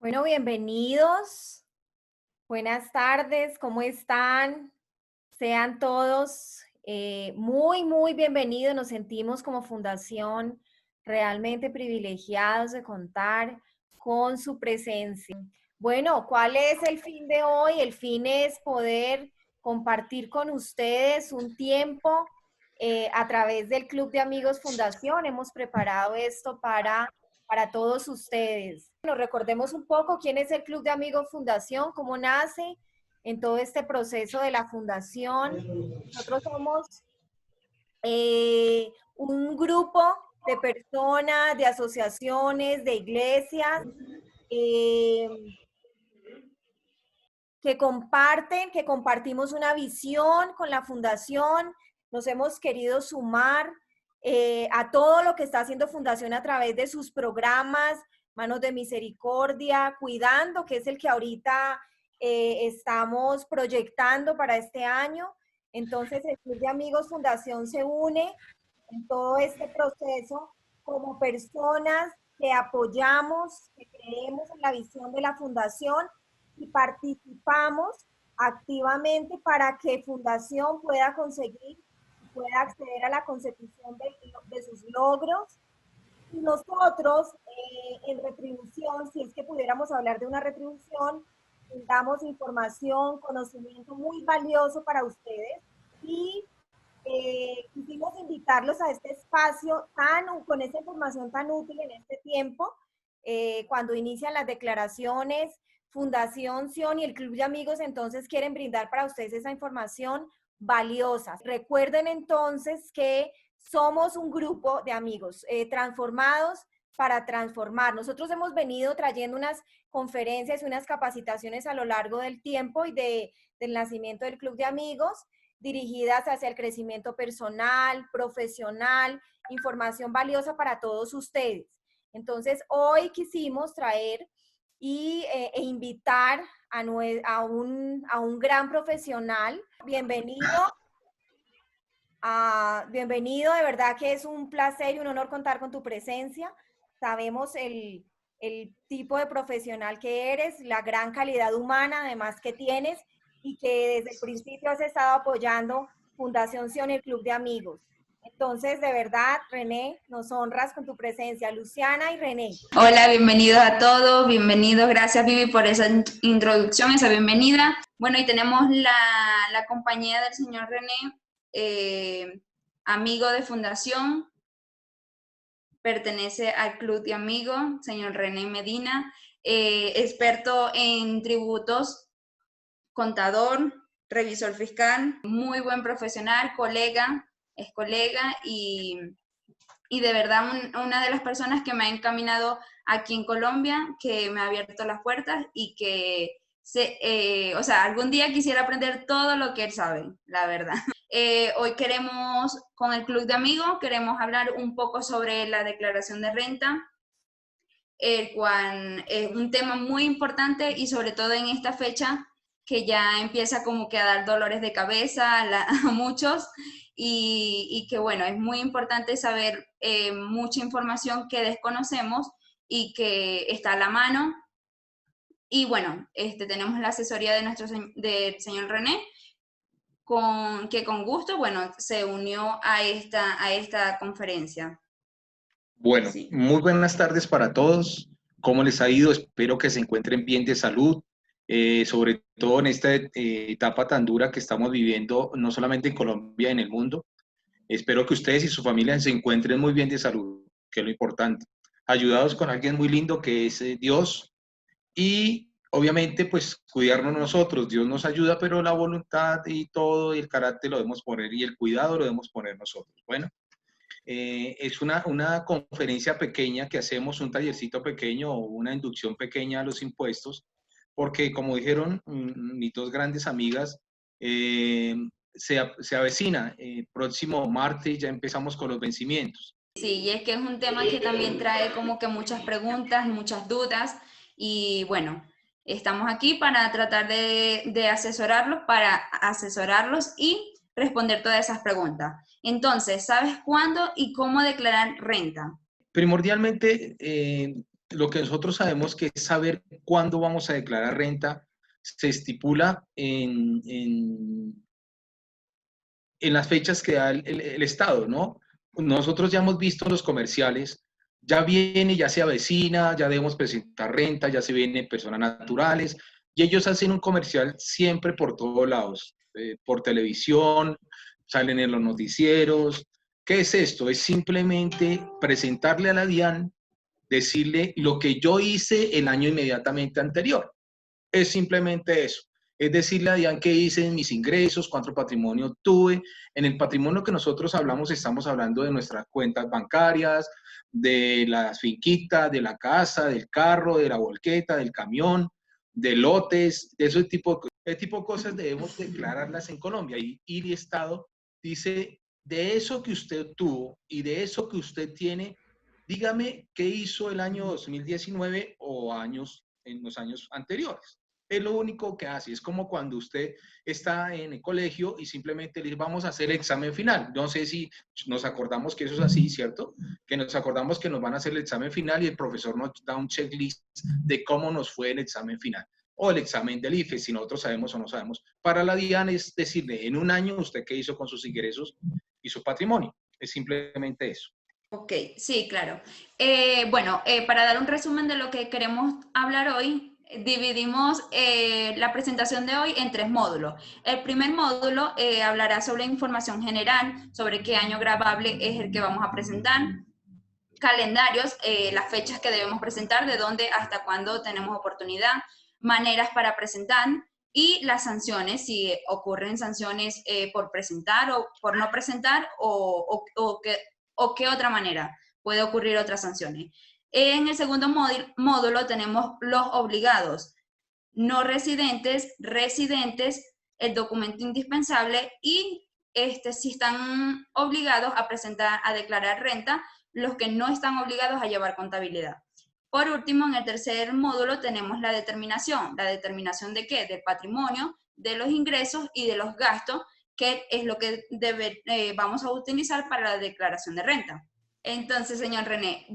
Bueno, bienvenidos. Buenas tardes, ¿cómo están? Sean todos muy bienvenidos. Nos sentimos como fundación realmente privilegiados de contar con su presencia. Bueno, ¿cuál es el fin de hoy? El fin es poder compartir con ustedes un tiempo a través del Club de Amigos Fundación. Hemos preparado esto para todos ustedes. Bueno, recordemos un poco quién es el Club de Amigos Fundación, cómo nace en todo este proceso de la fundación. Nosotros somos un grupo de personas, de asociaciones, de iglesias, eh, que compartimos una visión con la fundación. Nos hemos querido sumar a todo lo que está haciendo Fundación a través de sus programas, Manos de Misericordia, Cuidando, que es el que ahorita estamos proyectando para este año. Entonces, el Club de Amigos Fundación se une en todo este proceso como personas que apoyamos, que creemos en la visión de la fundación y participamos activamente para que Fundación pueda conseguir, pueda acceder a la consecución de sus logros. Y nosotros, en retribución, si es que pudiéramos hablar de una retribución, damos información, conocimiento muy valioso para ustedes y quisimos invitarlos a este espacio con esta información tan útil en este tiempo, cuando inician las declaraciones. Fundación Sion y el Club de Amigos entonces quieren brindar para ustedes esa información valiosa. Recuerden entonces que somos un grupo de amigos transformados para transformar. Nosotros hemos venido trayendo unas conferencias, unas capacitaciones a lo largo del tiempo y del nacimiento del Club de Amigos, dirigidas hacia el crecimiento personal, profesional, información valiosa para todos ustedes. Entonces, hoy quisimos traer e invitar a un gran profesional. Bienvenido, de verdad que es un placer y un honor contar con tu presencia. Sabemos el tipo de profesional que eres, la gran calidad humana además que tienes y que desde el principio has estado apoyando Fundación Sion y el Club de Amigos. Entonces, de verdad, René, nos honras con tu presencia. Luciana y René. Hola, bienvenidos a todos, bienvenidos, gracias Vivi por esa introducción, esa bienvenida. Bueno, y tenemos la compañía del señor René, amigo de Fundación, pertenece al Club de Amigos, señor René Medina, experto en tributos, contador, revisor fiscal, muy buen profesional, es colega y de verdad una de las personas que me ha encaminado aquí en Colombia, que me ha abierto las puertas y que, o sea, algún día quisiera aprender todo lo que él sabe, la verdad. Hoy queremos, con el Club de Amigos, queremos hablar un poco sobre la declaración de renta, el cual es un tema muy importante y sobre todo en esta fecha que ya empieza como que a dar dolores de cabeza a muchos y que bueno, es muy importante saber mucha información que desconocemos y que está a la mano. Y bueno, tenemos la asesoría de del señor René, que con gusto, bueno, se unió a esta conferencia. Bueno, Sí. muy buenas tardes para todos. ¿Cómo les ha ido? Espero que se encuentren bien de salud, sobre todo en esta etapa tan dura que estamos viviendo, no solamente en Colombia, en el mundo. Espero que ustedes y su familia se encuentren muy bien de salud, que es lo importante. Ayudados con alguien muy lindo que es Dios y obviamente pues cuidarnos nosotros. Dios nos ayuda, pero la voluntad y todo y el carácter lo debemos poner y el cuidado lo debemos poner nosotros. Bueno. Es una conferencia pequeña que hacemos, un tallercito pequeño o una inducción pequeña a los impuestos, porque como dijeron mis dos grandes amigas, se avecina. Próximo martes ya empezamos con los vencimientos. Sí, y es que es un tema que también trae como que muchas preguntas, muchas dudas y bueno, estamos aquí para tratar de asesorarlos y responder todas esas preguntas. Entonces, ¿sabes cuándo y cómo declarar renta? Primordialmente, lo que nosotros sabemos que es saber cuándo vamos a declarar renta, se estipula en las fechas que da el Estado, ¿no? Nosotros ya hemos visto en los comerciales, ya viene, ya se avecina, ya debemos presentar renta, ya se vienen personas naturales, y ellos hacen un comercial siempre por todos lados, por televisión, salen en los noticieros. ¿Qué es esto? Es simplemente presentarle a la DIAN, decirle lo que yo hice el año inmediatamente anterior. Es simplemente eso. Es decirle a Diane qué hice en mis ingresos, cuánto patrimonio tuve. En el patrimonio que nosotros hablamos, estamos hablando de nuestras cuentas bancarias, de las finquitas, de la casa, del carro, de la volqueta, del camión, de lotes, de ese tipo de cosas debemos declararlas en Colombia. Y el Estado dice, de eso que usted tuvo y de eso que usted tiene, dígame qué hizo el año 2019 o años en los años anteriores. Es lo único que hace. Es como cuando usted está en el colegio y simplemente le dice, vamos a hacer el examen final. No sé si nos acordamos que eso es así, ¿cierto? Que nos acordamos que nos van a hacer el examen final y el profesor nos da un checklist de cómo nos fue el examen final. O el examen del IFE, si nosotros sabemos o no sabemos. Para la DIAN es decirle, en un año, usted qué hizo con sus ingresos y su patrimonio. Es simplemente eso. Ok, sí, claro. Bueno, para dar un resumen de lo que queremos hablar hoy, dividimos la presentación de hoy en 3 módulos. El primer módulo hablará sobre información general, sobre qué año grabable es el que vamos a presentar, calendarios, las fechas que debemos presentar, de dónde hasta cuándo tenemos oportunidad, maneras para presentar y las sanciones, si ocurren sanciones por presentar o por no presentar o qué otra manera puede ocurrir otras sanciones. En el segundo módulo tenemos los obligados, no residentes, residentes, el documento indispensable y si están obligados a presentar, a declarar renta, los que no están obligados a llevar contabilidad. Por último, en el tercer módulo tenemos la determinación. ¿La determinación de qué? Del patrimonio, de los ingresos y de los gastos, que es lo que vamos a utilizar para la declaración de renta. Entonces, señor René,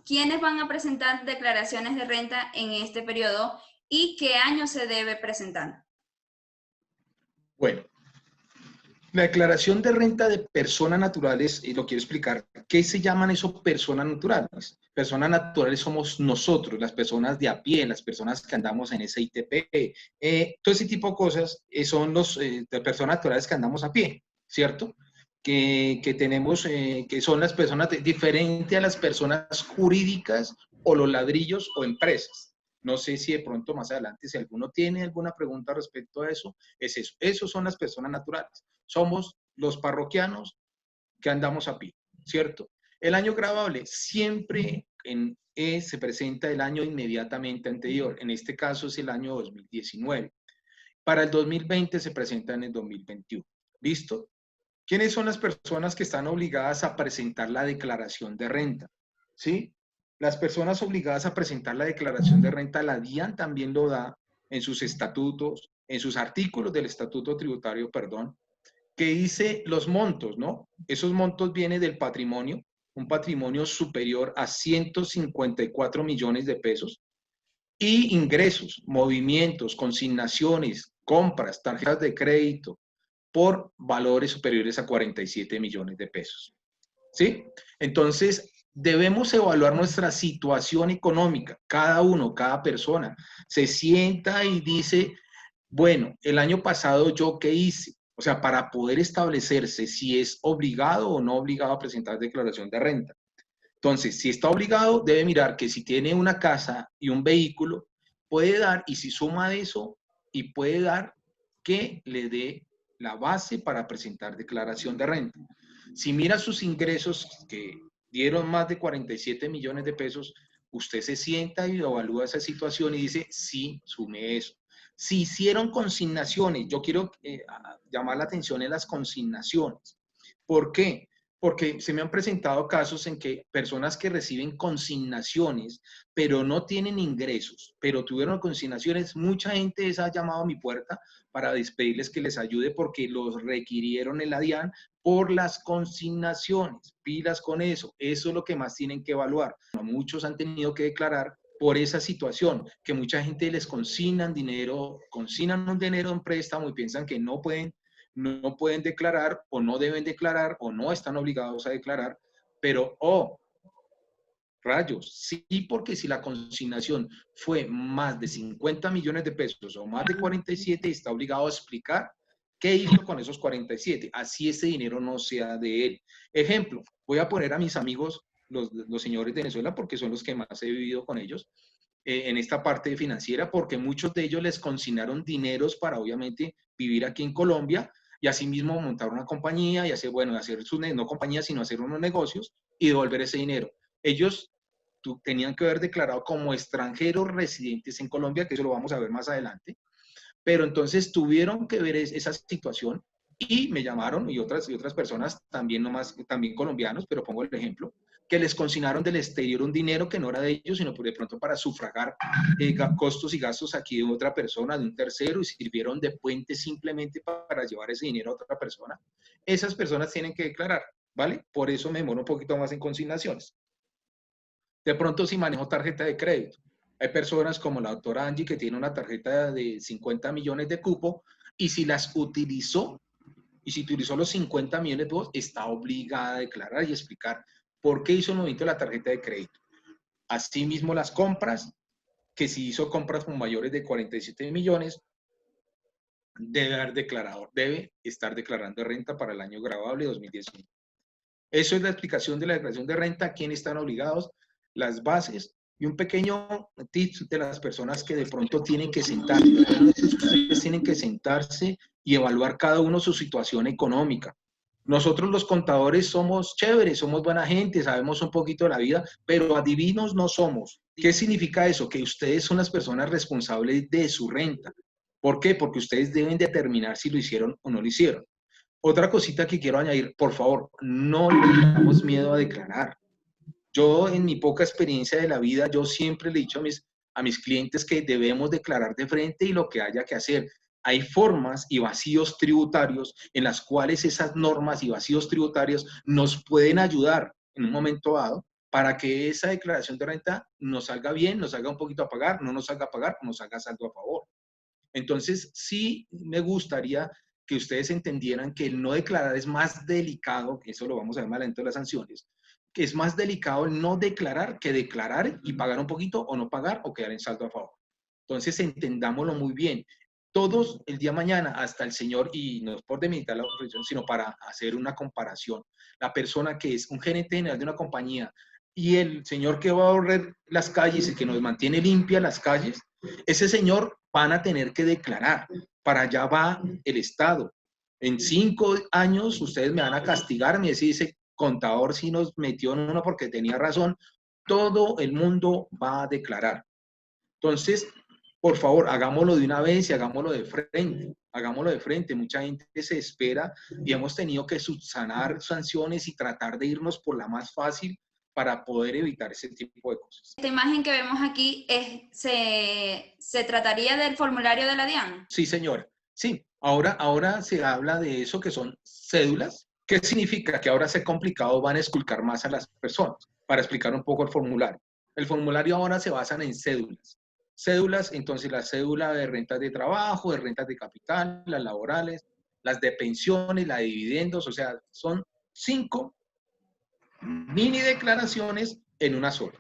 ¿quiénes van a presentar declaraciones de renta en este periodo y qué año se debe presentar? Bueno, la declaración de renta de personas naturales, y lo quiero explicar, ¿qué se llaman eso personas naturales? Personas naturales somos nosotros, las personas de a pie, las personas que andamos en ese ITP, todo ese tipo de cosas son los de personas naturales que andamos a pie, ¿cierto? Que tenemos, que son las personas diferente a las personas jurídicas o los ladrillos o empresas. No sé si de pronto más adelante, si alguno tiene alguna pregunta respecto a eso, es eso. Esos son las personas naturales. Somos los parroquianos que andamos a pie, ¿cierto? El año grabable siempre se presenta el año inmediatamente anterior. En este caso es el año 2019. Para el 2020 se presenta en el 2021. ¿Listo? ¿Quiénes son las personas que están obligadas a presentar la declaración de renta? ¿Sí? Las personas obligadas a presentar la declaración de renta, la DIAN también lo da en sus estatutos, en sus artículos del estatuto tributario, perdón, que dice los montos, ¿no? Esos montos vienen del patrimonio, un patrimonio superior a 154 millones de pesos, y ingresos, movimientos, consignaciones, compras, tarjetas de crédito, por valores superiores a 47 millones de pesos. ¿Sí? Entonces, debemos evaluar nuestra situación económica, cada uno, cada persona. Se sienta y dice, bueno, el año pasado yo qué hice, o sea, para poder establecerse si es obligado o no obligado a presentar declaración de renta. Entonces, si está obligado, debe mirar que si tiene una casa y un vehículo, puede dar, y si suma eso, y puede dar que le dé la base para presentar declaración de renta. Si mira sus ingresos que dieron más de 47 millones de pesos, usted se sienta y evalúa esa situación y dice, sí, sume eso. Si hicieron consignaciones, yo quiero llamar la atención en las consignaciones. ¿Por qué? Porque se me han presentado casos en que personas que reciben consignaciones, pero no tienen ingresos, pero tuvieron consignaciones, mucha gente les ha llamado a mi puerta para despedirles que les ayude porque los requirieron en la DIAN por las consignaciones. Pilas con eso. Eso es lo que más tienen que evaluar. Muchos han tenido que declarar por esa situación, que mucha gente les consignan un dinero en préstamo y piensan que no pueden declarar o no deben declarar o no están obligados a declarar, pero rayos, sí, porque si la consignación fue más de 50 millones de pesos o más de 47, está obligado a explicar qué hizo con esos 47, así ese dinero no sea de él. Ejemplo, voy a poner a mis amigos, los señores de Venezuela, porque son los que más he vivido con ellos, en esta parte financiera, porque muchos de ellos les consignaron dineros para obviamente vivir aquí en Colombia y asimismo montar una compañía y hacer, hacer sus, no compañía, sino hacer unos negocios y devolver ese dinero. Ellos tenían que haber declarado como extranjeros residentes en Colombia, que eso lo vamos a ver más adelante, pero entonces tuvieron que ver esa situación y me llamaron y otras personas, también también colombianos, pero pongo el ejemplo, que les consignaron del exterior un dinero que no era de ellos, sino de pronto para sufragar costos y gastos aquí de otra persona, de un tercero, y sirvieron de puente simplemente para llevar ese dinero a otra persona. Esas personas tienen que declarar, ¿vale? Por eso me demoro un poquito más en consignaciones. De pronto, si manejo tarjeta de crédito, hay personas como la doctora Angie que tiene una tarjeta de 50 millones de cupo y si las utilizó, y si utilizó los 50 millones de pesos, está obligada a declarar y explicar por qué hizo el movimiento de la tarjeta de crédito. Asimismo, las compras, que si hizo compras con mayores de 47 millones, debe estar declarando renta para el año grabable 2019. Eso es la explicación de la declaración de renta, quiénes están obligados, las bases y un pequeño tip de las personas que de pronto tienen que sentarse. Ustedes tienen que sentarse y evaluar cada uno su situación económica. Nosotros los contadores somos chéveres, somos buena gente, sabemos un poquito de la vida, pero adivinos no somos. ¿Qué significa eso? Que ustedes son las personas responsables de su renta. ¿Por qué? Porque ustedes deben determinar si lo hicieron o no lo hicieron. Otra cosita que quiero añadir, por favor, no le tengamos miedo a declarar. Yo, en mi poca experiencia de la vida, yo siempre le he dicho a mis clientes que debemos declarar de frente y lo que haya que hacer. Hay formas y vacíos tributarios en las cuales esas normas y vacíos tributarios nos pueden ayudar en un momento dado para que esa declaración de renta nos salga bien, nos salga un poquito a pagar, no nos salga a pagar, nos salga saldo a favor. Entonces, sí me gustaría que ustedes entendieran que el no declarar es más delicado, que eso lo vamos a ver más adelante de las sanciones, que es más delicado el no declarar que declarar y pagar un poquito o no pagar o quedar en saldo a favor. Entonces, entendámoslo muy bien. Todos el día de mañana, hasta el señor, y no es por demeritar la profesión, sino para hacer una comparación, la persona que es un gerente general de una compañía y el señor que va a barrer las calles y que nos mantiene limpias las calles, ese señor van a tener que declarar. Para allá va el Estado. En 5 años ustedes me van a castigar, me dice ese contador si nos metió en uno porque tenía razón. Todo el mundo va a declarar. Entonces, por favor, hagámoslo de una vez y hagámoslo de frente. Hagámoslo de frente. Mucha gente se espera y hemos tenido que subsanar sanciones y tratar de irnos por la más fácil para poder evitar ese tipo de cosas. Esta imagen que vemos aquí se trataría del formulario de la DIAN. Sí, señora. Sí, ahora se habla de eso que son cédulas. ¿Qué significa? Que ahora se ha complicado, van a esculcar más a las personas. Para explicar un poco el formulario. El formulario ahora se basa en cédulas. Cédulas, entonces la cédula de rentas de trabajo, de rentas de capital, las laborales, las de pensiones, las de dividendos, o sea, son 5 mini declaraciones en una sola,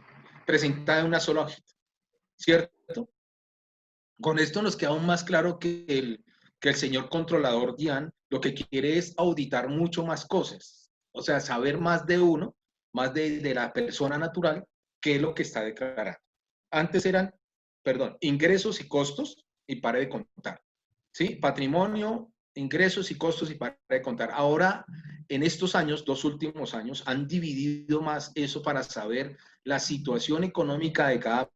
presentada en una sola hojita, ¿cierto? Con esto nos queda aún más claro que el señor controlador DIAN lo que quiere es auditar mucho más cosas, o sea, saber más de uno, más de la persona natural, qué es lo que está declarando. Antes eran, ingresos y costos y pare de contar, ¿sí? Patrimonio, ingresos y costos y pare de contar. Ahora, en estos años, 2 últimos años, han dividido más eso para saber la situación económica de cada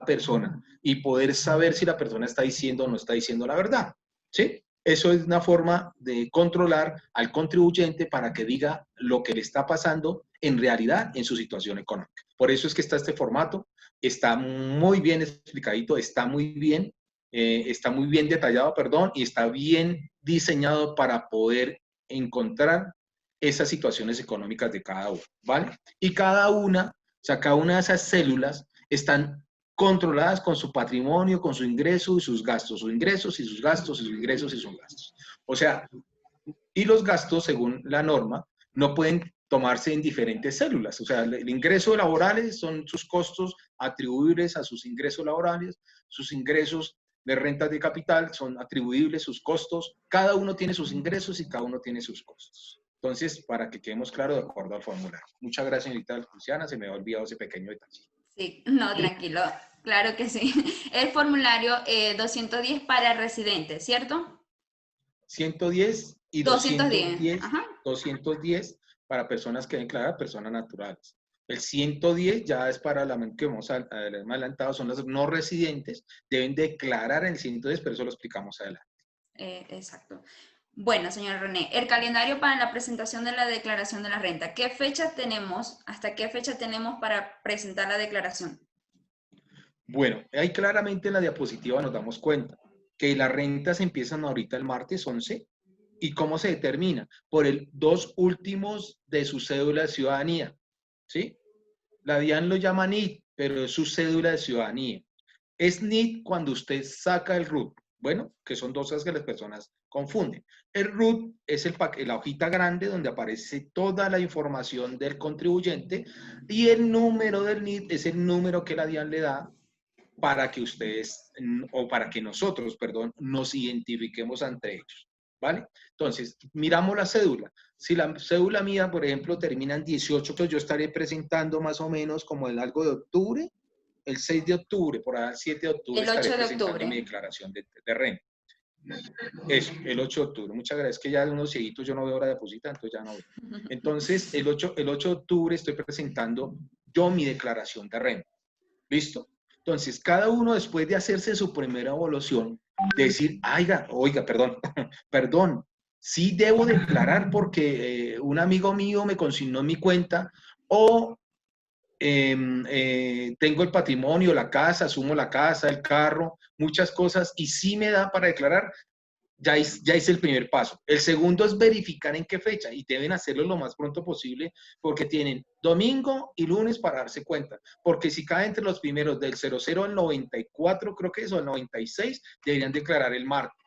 persona y poder saber si la persona está diciendo o no está diciendo la verdad, ¿sí? Eso es una forma de controlar al contribuyente para que diga lo que le está pasando en realidad en su situación económica. Por eso es que está este formato, está muy bien explicadito, está muy bien detallado, y está bien diseñado para poder encontrar esas situaciones económicas de cada uno, ¿vale? Y cada una, o sea, cada una de esas células están controladas con su patrimonio, con su ingreso y sus gastos, sus ingresos y sus gastos, y sus ingresos y sus gastos. O sea, y los gastos, según la norma, no pueden tomarse en diferentes células. O sea, el ingreso laborales son sus costos atribuibles a sus ingresos laborales, sus ingresos de rentas de capital son atribuibles, sus costos. Cada uno tiene sus ingresos y cada uno tiene sus costos. Entonces, para que quedemos claros de acuerdo al formulario. Muchas gracias, señorita Luciana, se me ha olvidado ese pequeño detalle. Sí, no, tranquilo, claro que sí. El formulario 210 para residentes, ¿cierto? 110 y 210, 210, ajá. 210 para personas que declaran personas naturales. El 110 ya es para la que hemos adelantado, son los no residentes, deben declarar en el 110, pero eso lo explicamos adelante. Exacto. Bueno, señor René, el calendario para la presentación de la declaración de la renta. ¿Qué fecha tenemos? ¿Hasta qué fecha tenemos para presentar la declaración? Bueno, ahí claramente en la diapositiva nos damos cuenta que las rentas empiezan ahorita el martes 11. ¿Y cómo se determina? Por el 2 últimos de su cédula de ciudadanía, ¿sí? La DIAN lo llama NIT, pero es su cédula de ciudadanía. Es NIT cuando usted saca el RUT. Bueno, que son dos cosas que las personas confunden. El RUT es la hojita grande donde aparece toda la información del contribuyente y el número del NIT es el número que la DIAN le da para que ustedes, o para que nosotros, perdón, nos identifiquemos ante ellos, ¿vale? Entonces, miramos la cédula. Si la cédula mía, por ejemplo, termina en 18, pues yo estaré presentando más o menos como el algo de octubre, el 6 de octubre, por ahí el 7 de octubre El estaré 8 de presentando octubre. mi declaración de renta. Eso, el 8 de octubre. Muchas gracias. Es que ya de unos cieguitos yo no veo hora de deposita, entonces ya no veo. Entonces, el 8 de octubre estoy presentando yo mi declaración de renta. ¿Listo? Entonces, cada uno después de hacerse su primera evaluación, decir, oiga, perdón, perdón, sí debo declarar porque un amigo mío me consignó en mi cuenta o tengo el patrimonio, la casa, asumo la casa, el carro, muchas cosas y sí me da para declarar. Ya hice el primer paso. El segundo es verificar en qué fecha y deben hacerlo lo más pronto posible porque tienen domingo y lunes para darse cuenta. Porque si cae entre los primeros del 00 al 94, creo que es, o al 96, deberían declarar el martes.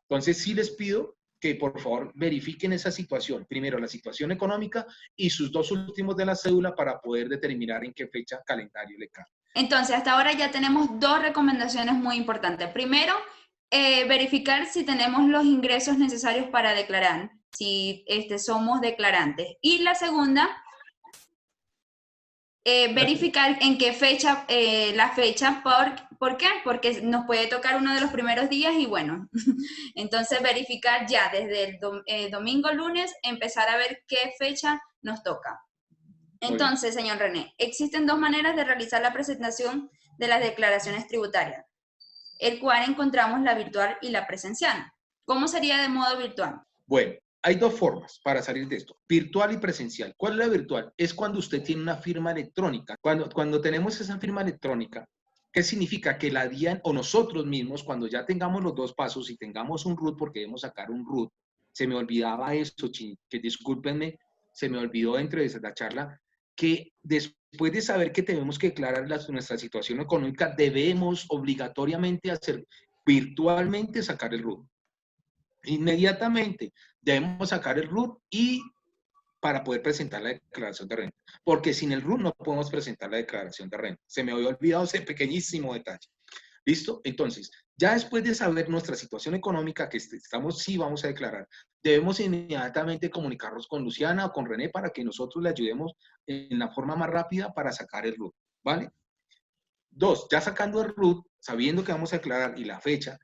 Entonces sí les pido que por favor verifiquen esa situación. Primero la situación económica y sus dos últimos de la cédula para poder determinar en qué fecha calendario le cae. Entonces, hasta ahora ya tenemos dos recomendaciones muy importantes. Primero, verificar si tenemos los ingresos necesarios para declarar, si somos declarantes. Y la segunda, verificar en qué fecha, la fecha, ¿por qué? Porque nos puede tocar uno de los primeros días y bueno, entonces verificar ya desde el domingo, lunes, empezar a ver qué fecha nos toca. Entonces, señor René, existen dos maneras de realizar la presentación de las declaraciones tributarias, el cual encontramos la virtual y la presencial. ¿Cómo sería de modo virtual? Bueno, hay dos formas para salir de esto, virtual y presencial. ¿Cuál es la virtual? Es cuando usted tiene una firma electrónica. Cuando tenemos esa firma electrónica, ¿qué significa? Que la DIAN o nosotros mismos, cuando ya tengamos los dos pasos y tengamos un RUT, porque debemos sacar un RUT, se me olvidaba esto, que discúlpenme, se me olvidó dentro de esa charla, que después de saber que tenemos que declarar nuestra situación económica, debemos obligatoriamente hacer virtualmente sacar el RUT. Inmediatamente debemos sacar el RUT y para poder presentar la declaración de renta. Porque sin el RUT no podemos presentar la declaración de renta. Se me había olvidado ese pequeñísimo detalle. ¿Listo? Entonces, ya después de saber nuestra situación económica, que sí vamos a declarar, debemos inmediatamente comunicarnos con Luciana o con René para que nosotros le ayudemos en la forma más rápida para sacar el RUT. ¿Vale? Dos, ya sacando el RUT, sabiendo que vamos a declarar y la fecha,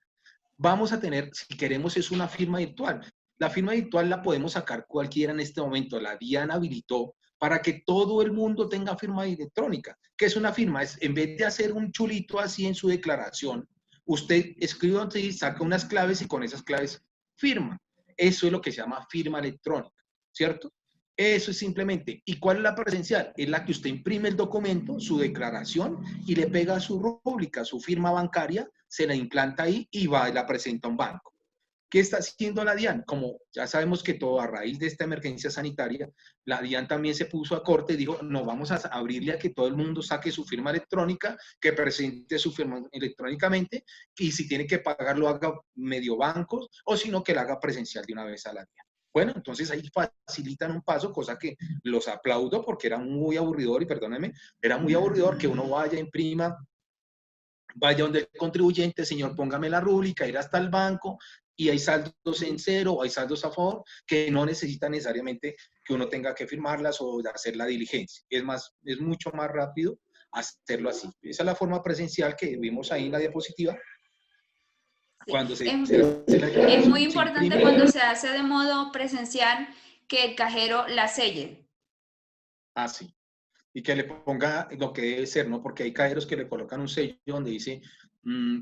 vamos a tener, si queremos, es una firma virtual. La firma virtual la podemos sacar cualquiera en este momento. La DIAN habilitó para que todo el mundo tenga firma electrónica. ¿Qué es una firma? Es, en vez de hacer un chulito así en su declaración, usted escribe y saca unas claves y con esas claves firma. Eso es lo que se llama firma electrónica, ¿cierto? Eso es simplemente. ¿Y cuál es la presencial? Es la que usted imprime el documento, su declaración, y le pega su rúbrica, su firma bancaria, se la implanta ahí y va y la presenta a un banco. ¿Qué está haciendo la DIAN? Como ya sabemos que todo a raíz de esta emergencia sanitaria, la DIAN también se puso a corte y dijo, no, vamos a abrirle a que todo el mundo saque su firma electrónica, que presente su firma electrónicamente, y si tiene que pagar lo haga medio bancos, o si no, que la haga presencial de una vez a la DIAN. Bueno, entonces ahí facilitan un paso, cosa que los aplaudo porque era muy aburridor, y perdónenme, era muy aburridor que uno vaya, imprima, vaya donde el contribuyente, señor, póngame la rúbrica, ir hasta el banco, y hay saldos en cero, o hay saldos a favor, que no necesitan necesariamente que uno tenga que firmarlas o hacer la diligencia. Es más, es mucho más rápido hacerlo así. Esa es la forma presencial que vimos ahí en la diapositiva. Sí. Cuando Es muy se importante imprime, cuando se hace de modo presencial que el cajero la selle. así. Y que le ponga lo que debe ser, ¿no? Porque hay cajeros que le colocan un sello donde dice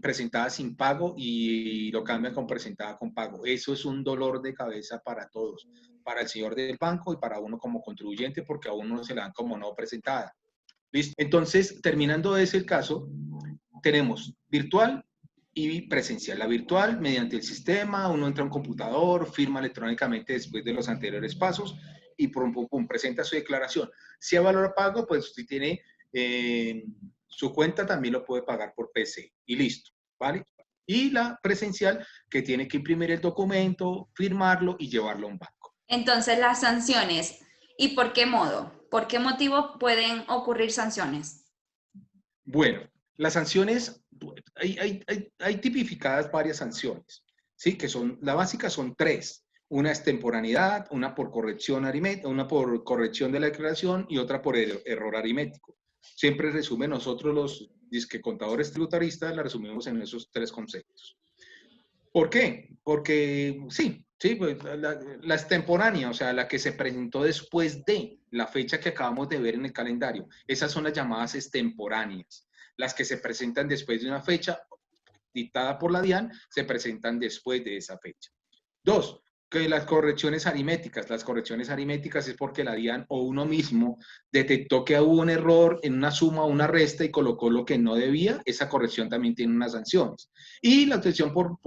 presentada sin pago y lo cambian con presentada con pago. Eso es un dolor de cabeza para todos, para el señor del banco y para uno como contribuyente, porque a uno se la dan como no presentada. ¿Listo? Entonces, terminando ese caso, tenemos virtual y presencial. La virtual, mediante el sistema, uno entra a un computador, firma electrónicamente después de los anteriores pasos y pum, pum, pum, presenta su declaración. Si hay valor a pago, pues usted tiene su cuenta, también lo puede pagar por PC y listo, ¿vale? Y la presencial, que tiene que imprimir el documento, firmarlo y llevarlo a un banco. Entonces, las sanciones. ¿Y por qué modo? ¿Por qué motivo pueden ocurrir sanciones? Bueno, las sanciones, hay tipificadas varias sanciones, ¿sí? Que son, la básica son tres. Una es temporaneidad, una por corrección aritmética, una por corrección de la declaración y otra por error aritmético. Siempre resume, nosotros los disque contadores tributaristas la resumimos en esos tres conceptos. ¿Por qué? Porque sí, pues la extemporánea, o sea, la que se presentó después de la fecha que acabamos de ver en el calendario. Esas son las llamadas extemporáneas. Las que se presentan después de una fecha dictada por la DIAN, se presentan después de esa fecha. Dos, que las correcciones aritméticas. Las correcciones aritméticas es porque la DIAN o uno mismo detectó que hubo un error en una suma o una resta y colocó lo que no debía. Esa corrección también tiene unas sanciones. Y la obtención por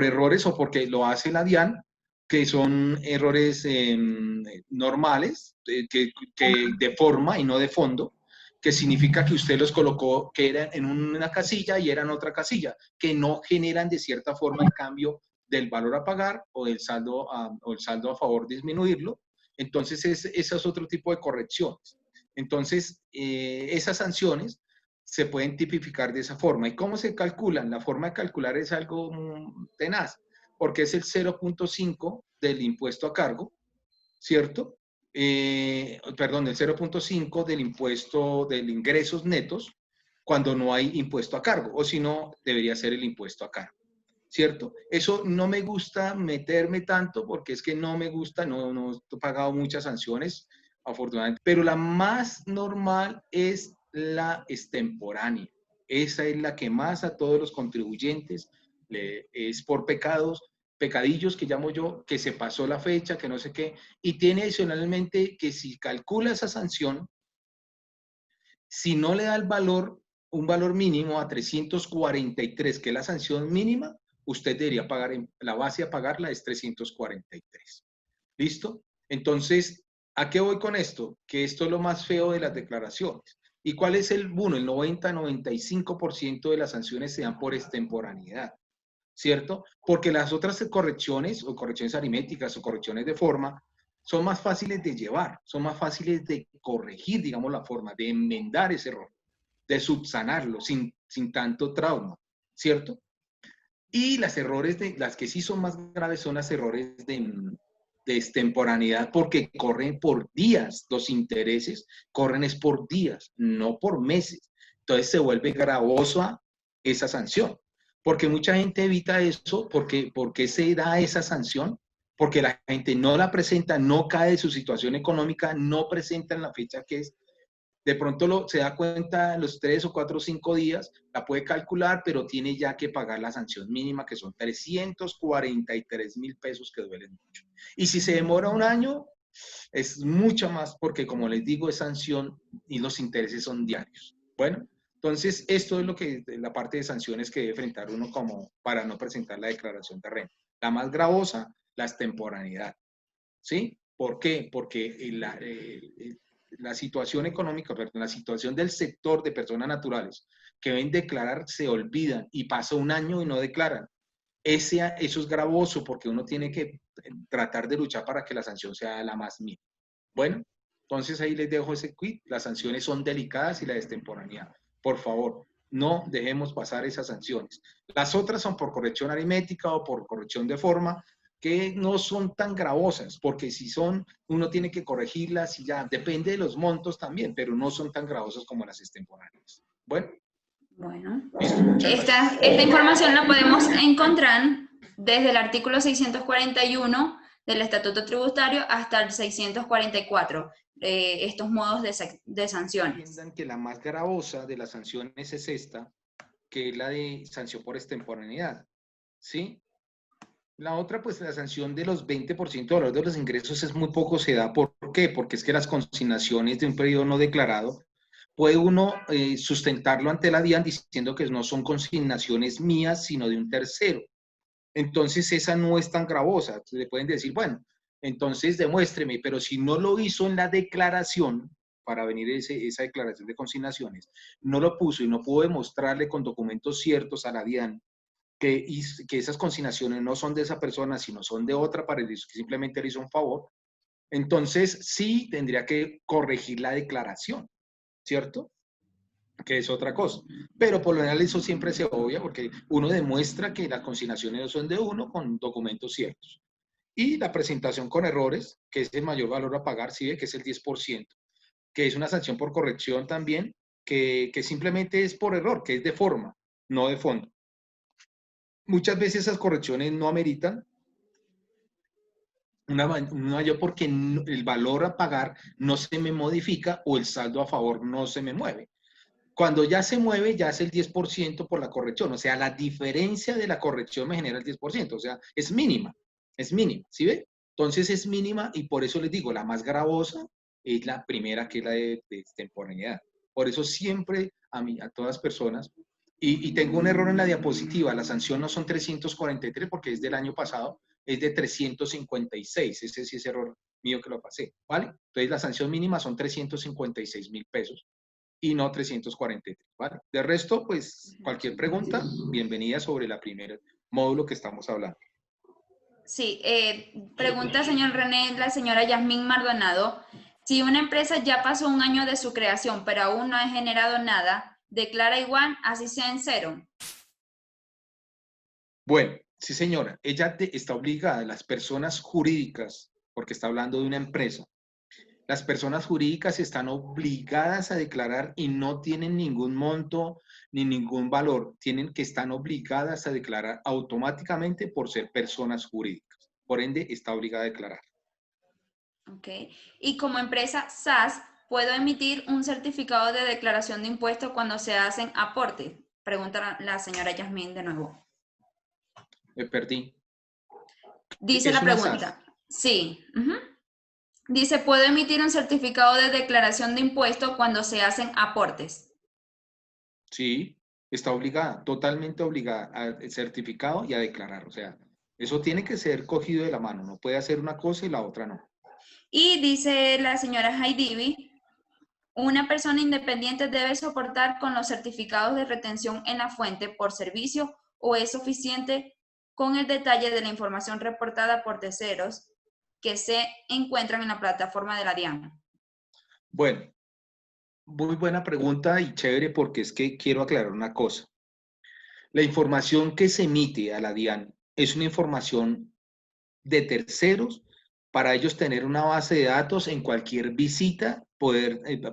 errores o porque lo hace la DIAN, que son errores normales, que de forma y no de fondo, que significa que usted los colocó que eran en una casilla y eran otra casilla, que no generan de cierta forma el cambio del valor a pagar o del saldo o el saldo a favor disminuirlo. Entonces, ese es otro tipo de correcciones. Entonces, esas sanciones se pueden tipificar de esa forma. ¿Y cómo se calculan? La forma de calcular es algo tenaz, porque es el 0.5 del impuesto a cargo, ¿cierto? Perdón, el 0.5 del impuesto de ingresos netos cuando no hay impuesto a cargo, o si no, debería ser el impuesto a cargo, ¿cierto? Eso no me gusta meterme tanto porque es que no me gusta, no he pagado muchas sanciones, afortunadamente, pero la más normal es la extemporánea. Esa es la que más a todos los contribuyentes es por pecadillos que llamo yo, que se pasó la fecha, que no sé qué, y tiene adicionalmente que si calcula esa sanción, si no le da el valor, un valor mínimo a 343, que es la sanción mínima, usted debería pagar, la base a pagarla es 343. ¿Listo? Entonces, ¿a qué voy con esto? Que esto es lo más feo de las declaraciones. ¿Y cuál es el bono? El 90-95% de las sanciones se dan por extemporaneidad, ¿cierto? Porque las otras correcciones o correcciones aritméticas o correcciones de forma son más fáciles de llevar, son más fáciles de corregir, digamos, la forma, de enmendar ese error, de subsanarlo sin tanto trauma, ¿cierto? Y las que sí son más graves son los errores de extemporaneidad porque corren por días, los intereses corren es por días, no por meses. Entonces se vuelve gravosa esa sanción, porque mucha gente evita eso, porque se da esa sanción, porque la gente no la presenta, no cae de su situación económica, no presenta en la fecha que es. De pronto se da cuenta en los 3 o 4 o 5 días, la puede calcular, pero tiene ya que pagar la sanción mínima, que son 343.000 pesos, que duelen mucho. Y si se demora un año, es mucho más, porque como les digo, es sanción y los intereses son diarios. Bueno, Entonces, esto es lo que la parte de sanciones que debe enfrentar uno como para no presentar la declaración de renta. La más gravosa, la extemporaneidad. ¿Sí? ¿Por qué? Porque la situación económica, perdón, la situación del sector de personas naturales que deben declarar se olvidan y pasa un año y no declaran. Eso es gravoso porque uno tiene que tratar de luchar para que la sanción sea la más mínima. Bueno, entonces ahí les dejo ese quid. Las sanciones son delicadas y la extemporaneidad. Por favor, no dejemos pasar esas sanciones. Las otras son por corrección aritmética o por corrección de forma, que no son tan gravosas, porque si son, uno tiene que corregirlas y ya, depende de los montos también, pero no son tan gravosas como las extemporáneas. Bueno, Bueno, listo, muchas gracias. esta información la podemos encontrar desde el artículo 641 del Estatuto Tributario hasta el 644, estos modos de sanciones. Entiendan que la más gravosa de las sanciones es esta, que es la de sanción por extemporaneidad, ¿sí? La otra, pues la sanción de los 20% de valor de los ingresos es muy poco se da. ¿Por qué? Porque es que las consignaciones de un periodo no declarado, puede uno sustentarlo ante la DIAN diciendo que no son consignaciones mías, sino de un tercero. Entonces esa no es tan gravosa. Entonces, le pueden decir, bueno, entonces demuéstreme, pero si no lo hizo en la declaración, para venir esa declaración de consignaciones, no lo puso y no pudo demostrarle con documentos ciertos a la DIAN que esas consignaciones no son de esa persona, sino son de otra, para que simplemente le hizo un favor, entonces sí tendría que corregir la declaración, ¿cierto? Que es otra cosa. Pero por lo general eso siempre se obvia porque uno demuestra que las consignaciones no son de uno con documentos ciertos. Y la presentación con errores, que es el mayor valor a pagar, sí, que es el 10%, que es una sanción por corrección también, que simplemente es por error, que es de forma, no de fondo. Muchas veces esas correcciones no ameritan una mayor porque el valor a pagar no se me modifica o el saldo a favor no se me mueve. Cuando ya se mueve, ya es el 10% por la corrección. O sea, la diferencia de la corrección me genera el 10%. O sea, es mínima, ¿sí ve? Entonces es mínima y por eso les digo, la más gravosa es la primera, que es la de extemporaneidad. Por eso siempre a todas personas, y tengo un error en la diapositiva, la sanción no son 343 porque es del año pasado, es de 356. Ese sí es error mío que lo pasé, ¿vale? Entonces la sanción mínima son 356.000 pesos y no 343, ¿vale? De resto, pues cualquier pregunta, bienvenida sobre la primera módulo que estamos hablando. Sí, pregunta, señor René, la señora Yasmín Maldonado. Si una empresa ya pasó un año de su creación, pero aún no ha generado nada, ¿declara igual, así sea en cero? Bueno, sí señora, ella está obligada, las personas jurídicas, porque está hablando de una empresa, las personas jurídicas están obligadas a declarar y no tienen ningún monto ni ningún valor, están obligadas a declarar automáticamente por ser personas jurídicas. Por ende, está obligada a declarar. Ok. Y como empresa SAS, ¿puedo emitir un certificado de declaración de impuestos cuando se hacen aportes? Pregunta la señora Yasmín de nuevo. Me perdí. Dice la ¿Es una SAS? pregunta. Sí. Dice, ¿puedo emitir un certificado de declaración de impuestos cuando se hacen aportes? Sí, está obligada, totalmente obligada al certificado y a declarar. O sea, eso tiene que ser cogido de la mano. No puede hacer una cosa y la otra no. Y dice la señora Haidivi, una persona independiente debe soportar con los certificados de retención en la fuente por servicio o es suficiente con el detalle de la información reportada por terceros que se encuentran en la plataforma de la DIAN. Bueno, muy buena pregunta y chévere porque es que quiero aclarar una cosa. La información que se emite a la DIAN es una información de terceros para ellos tener una base de datos en cualquier visita,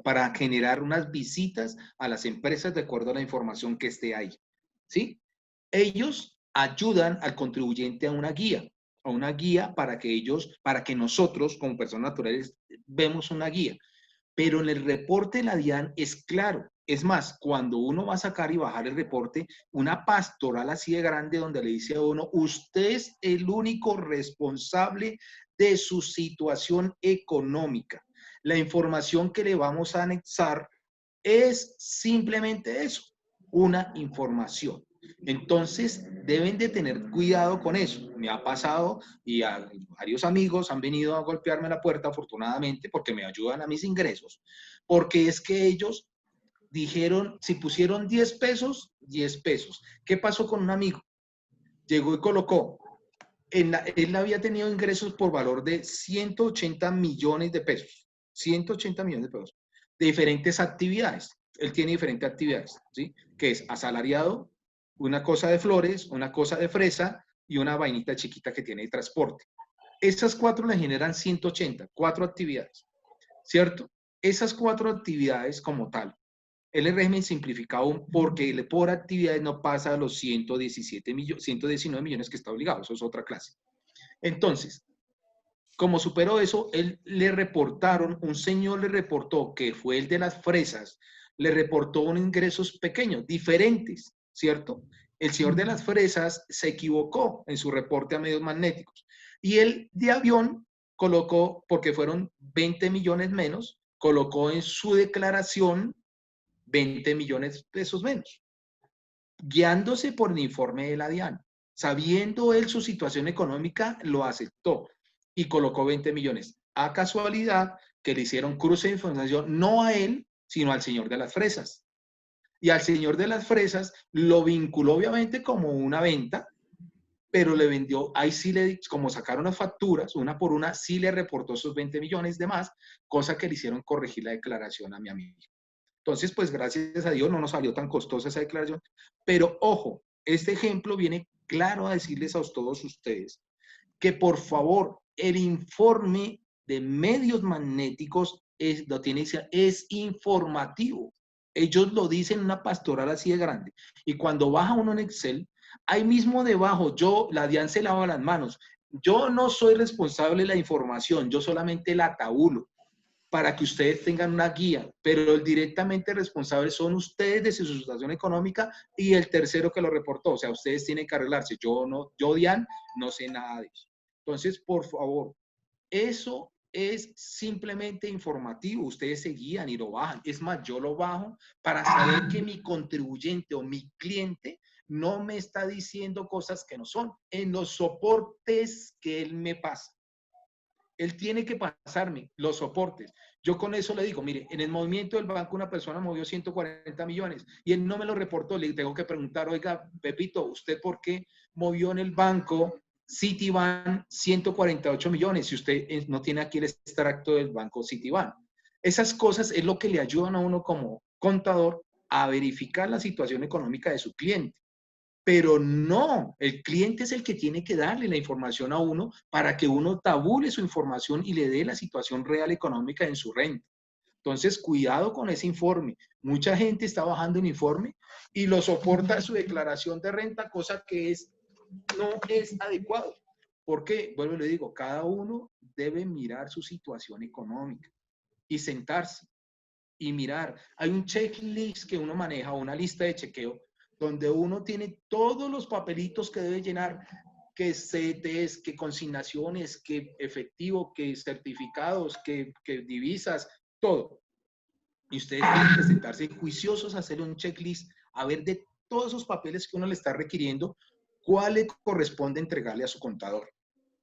para generar unas visitas a las empresas de acuerdo a la información que esté ahí. ¿Sí? Ellos ayudan al contribuyente a una guía para que nosotros como personas naturales vemos una guía. Pero en el reporte de la DIAN es claro. Es más, cuando uno va a sacar y bajar el reporte, una pastoral así de grande donde le dice a uno, usted es el único responsable de su situación económica. La información que le vamos a anexar Es simplemente eso, una información. Entonces, deben de tener cuidado con eso. Me ha pasado y varios amigos han venido a golpearme la puerta, afortunadamente, porque me ayudan a mis ingresos, porque es que ellos dijeron, si pusieron 10 pesos, 10 pesos. ¿Qué pasó con un amigo? Llegó y colocó, él había tenido ingresos por valor de 180 millones de pesos, 180 millones de pesos, de diferentes actividades. Él tiene diferentes actividades, ¿sí? Que es asalariado, una cosa de flores, una cosa de fresa y una vainita chiquita que tiene de transporte. Esas cuatro le generan 180, cuatro actividades, ¿cierto? Esas cuatro actividades como tal, el régimen simplificado porque por actividades no pasa a los 117 millones, 119 millones que está obligado, eso es otra clase. Entonces, como superó eso, él le reportaron, un señor le reportó, que fue el de las fresas, le reportó unos ingresos pequeños, diferentes, ¿cierto? El señor de las fresas se equivocó en su reporte a medios magnéticos. Y él de avión colocó, porque fueron 20 millones menos, colocó en su declaración 20 millones de pesos menos, guiándose por el informe de la DIAN. Sabiendo él su situación económica, lo aceptó y colocó 20 millones. A casualidad que le hicieron cruce de información, no a él, sino al señor de las fresas. Y al señor de las fresas lo vinculó obviamente como una venta, pero le vendió, ahí sí le, como sacaron las facturas, una por una, sí le reportó esos 20 millones de más, cosa que le hicieron corregir la declaración a mi amigo. Entonces, pues gracias a Dios no nos salió tan costosa esa declaración. Pero ojo, este ejemplo viene claro a decirles a todos ustedes que por favor el informe de medios magnéticos es informativo. Ellos lo dicen en una pastoral así de grande. Y cuando baja uno en Excel, ahí mismo debajo, la DIAN se lava las manos. Yo no soy responsable de la información, yo solamente la tabulo para que ustedes tengan una guía, pero el directamente responsable son ustedes de su situación económica y el tercero que lo reportó. O sea, ustedes tienen que arreglarse. Yo, Dian, no sé nada de eso. Entonces, por favor, eso es simplemente informativo. Ustedes se guían y lo bajan. Es más, yo lo bajo para saber que mi contribuyente o mi cliente no me está diciendo cosas que no son en los soportes que él me pasa. Él tiene que pasarme los soportes. Yo con eso le digo, mire, en el movimiento del banco una persona movió 140 millones y él no me lo reportó. Le tengo que preguntar, oiga, Pepito, ¿usted por qué movió en el banco Citibank 148 millones si usted no tiene aquí el extracto del banco Citibank? Esas cosas es lo que le ayudan a uno como contador a verificar la situación económica de su cliente. Pero no, el cliente es el que tiene que darle la información a uno para que uno tabule su información y le dé la situación real económica en su renta. Entonces, cuidado con ese informe. Mucha gente está bajando un informe y lo soporta en su declaración de renta, cosa que no es adecuado. Porque, vuelvo y le digo, cada uno debe mirar su situación económica y sentarse y mirar. Hay un checklist que uno maneja, una lista de chequeo, donde uno tiene todos los papelitos que debe llenar, que CETES, que consignaciones, que efectivo, que certificados, que divisas, todo. Y ustedes tienen que sentarse juiciosos a hacer un checklist, a ver de todos esos papeles que uno le está requiriendo, cuál le corresponde entregarle a su contador.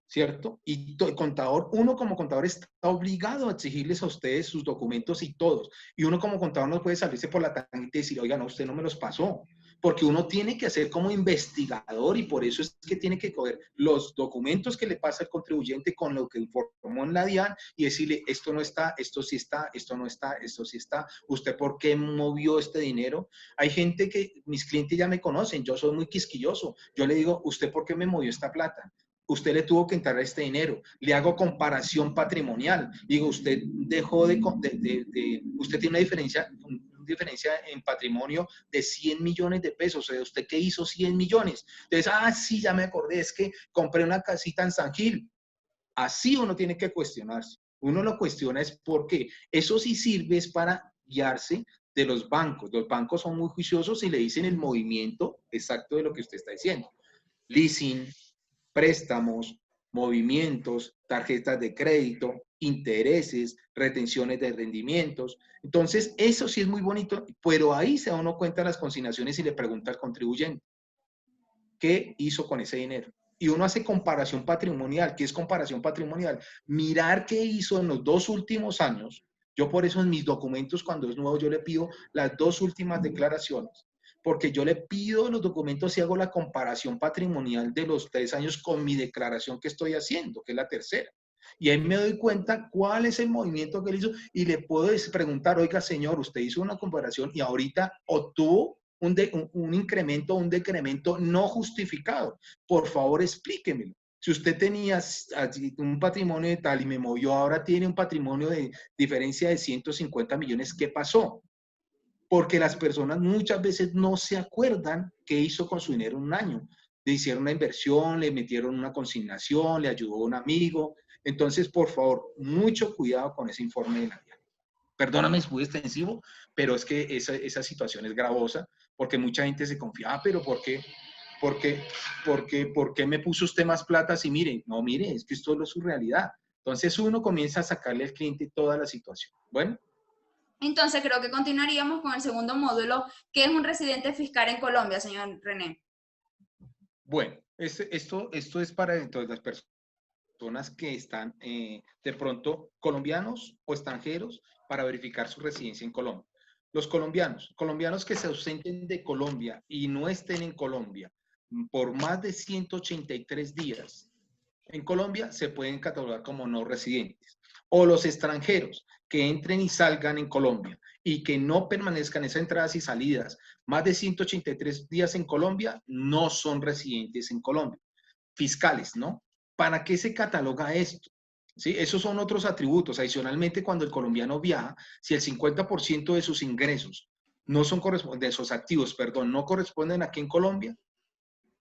¿Cierto? Y el contador, uno como contador está obligado a exigirles a ustedes sus documentos y todos. Y uno como contador no puede salirse por la tangente y decir, oiga, no, usted no me los pasó. Porque uno tiene que hacer como investigador y por eso es que tiene que coger los documentos que le pasa al contribuyente con lo que informó en la DIAN y decirle, esto no está, esto sí está, esto no está, esto sí está. ¿Usted por qué movió este dinero? Hay gente que, mis clientes ya me conocen, yo soy muy quisquilloso. Yo le digo, ¿usted por qué me movió esta plata? Usted le tuvo que entrar este dinero. Le hago comparación patrimonial. Digo, usted dejó usted tiene una diferencia en patrimonio de 100 millones de pesos. O sea, ¿usted qué hizo 100 millones? Entonces, sí, ya me acordé, es que compré una casita en San Gil. Así uno tiene que cuestionarse. Uno lo cuestiona es porque eso sí sirve es para guiarse de los bancos. Los bancos son muy juiciosos y le dicen el movimiento exacto de lo que usted está diciendo. Leasing, préstamos, movimientos, tarjetas de crédito, intereses, retenciones de rendimientos. Entonces, eso sí es muy bonito, pero ahí se da uno cuenta de las consignaciones y le pregunta al contribuyente, ¿qué hizo con ese dinero? Y uno hace comparación patrimonial. ¿Qué es comparación patrimonial? Mirar qué hizo en los 2 últimos años. Yo por eso en mis documentos, cuando es nuevo, yo le pido las 2 últimas declaraciones, porque yo le pido los documentos y hago la comparación patrimonial de los 3 años con mi declaración que estoy haciendo, que es la tercera. Y ahí me doy cuenta cuál es el movimiento que él hizo y le puedo preguntar, oiga, señor, usted hizo una comparación y ahorita obtuvo un incremento o un decremento no justificado. Por favor, explíquemelo. Si usted tenía un patrimonio de tal y me movió, ahora tiene un patrimonio de diferencia de 150 millones, ¿qué pasó? Porque las personas muchas veces no se acuerdan qué hizo con su dinero en un año. Le hicieron una inversión, le metieron una consignación, le ayudó a un amigo. Entonces, por favor, mucho cuidado con ese informe de la DIAN. Perdóname, es muy extensivo, pero es que esa situación es gravosa, porque mucha gente se confía, pero ¿por qué? ¿Por qué me puso usted más plata? Si mire, no, mire, es que esto no es su realidad. Entonces uno comienza a sacarle al cliente toda la situación. Bueno. Entonces creo que continuaríamos con el segundo módulo, que es un residente fiscal en Colombia, señor René. Bueno, esto es para entonces las personas que están de pronto colombianos o extranjeros para verificar su residencia en Colombia. Los colombianos que se ausenten de Colombia y no estén en Colombia por más de 183 días en Colombia se pueden catalogar como no residentes. O los extranjeros que entren y salgan en Colombia y que no permanezcan esas entradas y salidas más de 183 días en Colombia, no son residentes en Colombia. Fiscales, ¿no? ¿Para qué se cataloga esto? ¿Sí? Esos son otros atributos. Adicionalmente, cuando el colombiano viaja, si el 50% de sus ingresos no son de esos activos, perdón, no corresponden aquí en Colombia,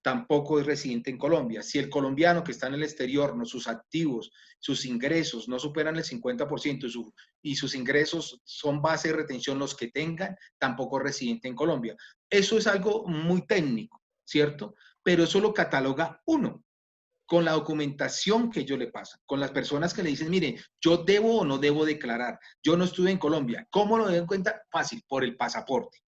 tampoco es residente en Colombia. Si el colombiano que está en el exterior, no, sus activos, sus ingresos no superan el 50% y sus ingresos son base de retención los que tengan, tampoco es residente en Colombia. Eso es algo muy técnico, ¿cierto? Pero eso lo cataloga uno con la documentación que yo le paso, con las personas que le dicen, mire, yo debo o no debo declarar, yo no estuve en Colombia. ¿Cómo lo den cuenta? Fácil, por el pasaporte.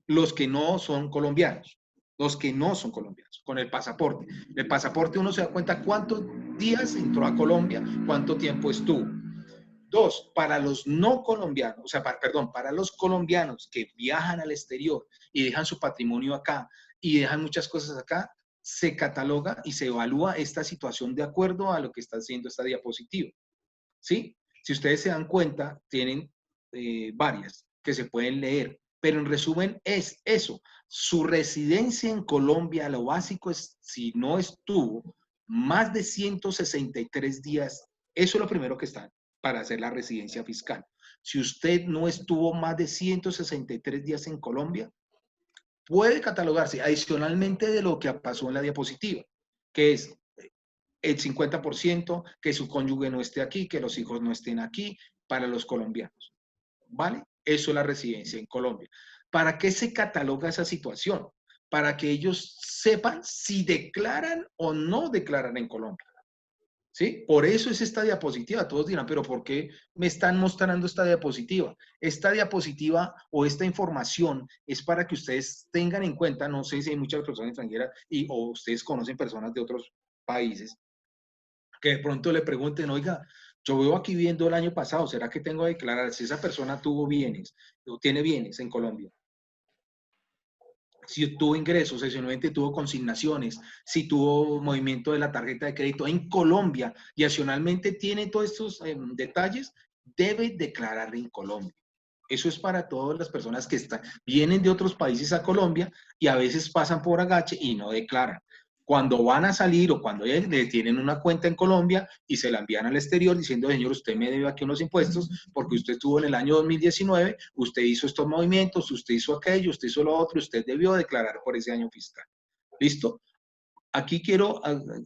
Los que no son colombianos. Los que no son colombianos, con el pasaporte. El pasaporte uno se da cuenta cuántos días entró a Colombia, cuánto tiempo estuvo. 2, para los no colombianos, o sea, para los colombianos que viajan al exterior y dejan su patrimonio acá y dejan muchas cosas acá, se cataloga y se evalúa esta situación de acuerdo a lo que está haciendo esta diapositiva. ¿Sí? Si ustedes se dan cuenta, tienen varias que se pueden leer. Pero en resumen es eso, su residencia en Colombia, lo básico es si no estuvo más de 163 días, eso es lo primero que está para hacer la residencia fiscal. Si usted no estuvo más de 163 días en Colombia, puede catalogarse adicionalmente de lo que pasó en la diapositiva, que es el 50%, que su cónyuge no esté aquí, que los hijos no estén aquí, para los colombianos. ¿Vale? Eso es la residencia en Colombia. ¿Para qué se cataloga esa situación? Para que ellos sepan si declaran o no declaran en Colombia. ¿Sí? Por eso es esta diapositiva. Todos dirán, pero ¿por qué me están mostrando esta diapositiva? Esta diapositiva o esta información es para que ustedes tengan en cuenta, no sé si hay muchas personas extranjeras o ustedes conocen personas de otros países, que de pronto le pregunten, oiga, yo veo aquí viendo el año pasado, ¿será que tengo que declarar si esa persona tuvo bienes o tiene bienes en Colombia? Si tuvo ingresos, adicionalmente tuvo consignaciones, si tuvo movimiento de la tarjeta de crédito en Colombia y adicionalmente tiene todos estos detalles, debe declarar en Colombia. Eso es para todas las personas que vienen de otros países a Colombia y a veces pasan por agache y no declaran. Cuando van a salir o cuando le tienen una cuenta en Colombia y se la envían al exterior diciendo, señor, usted me debe aquí unos impuestos porque usted estuvo en el año 2019, usted hizo estos movimientos, usted hizo aquello, usted hizo lo otro, usted debió declarar por ese año fiscal. ¿Listo? Aquí quiero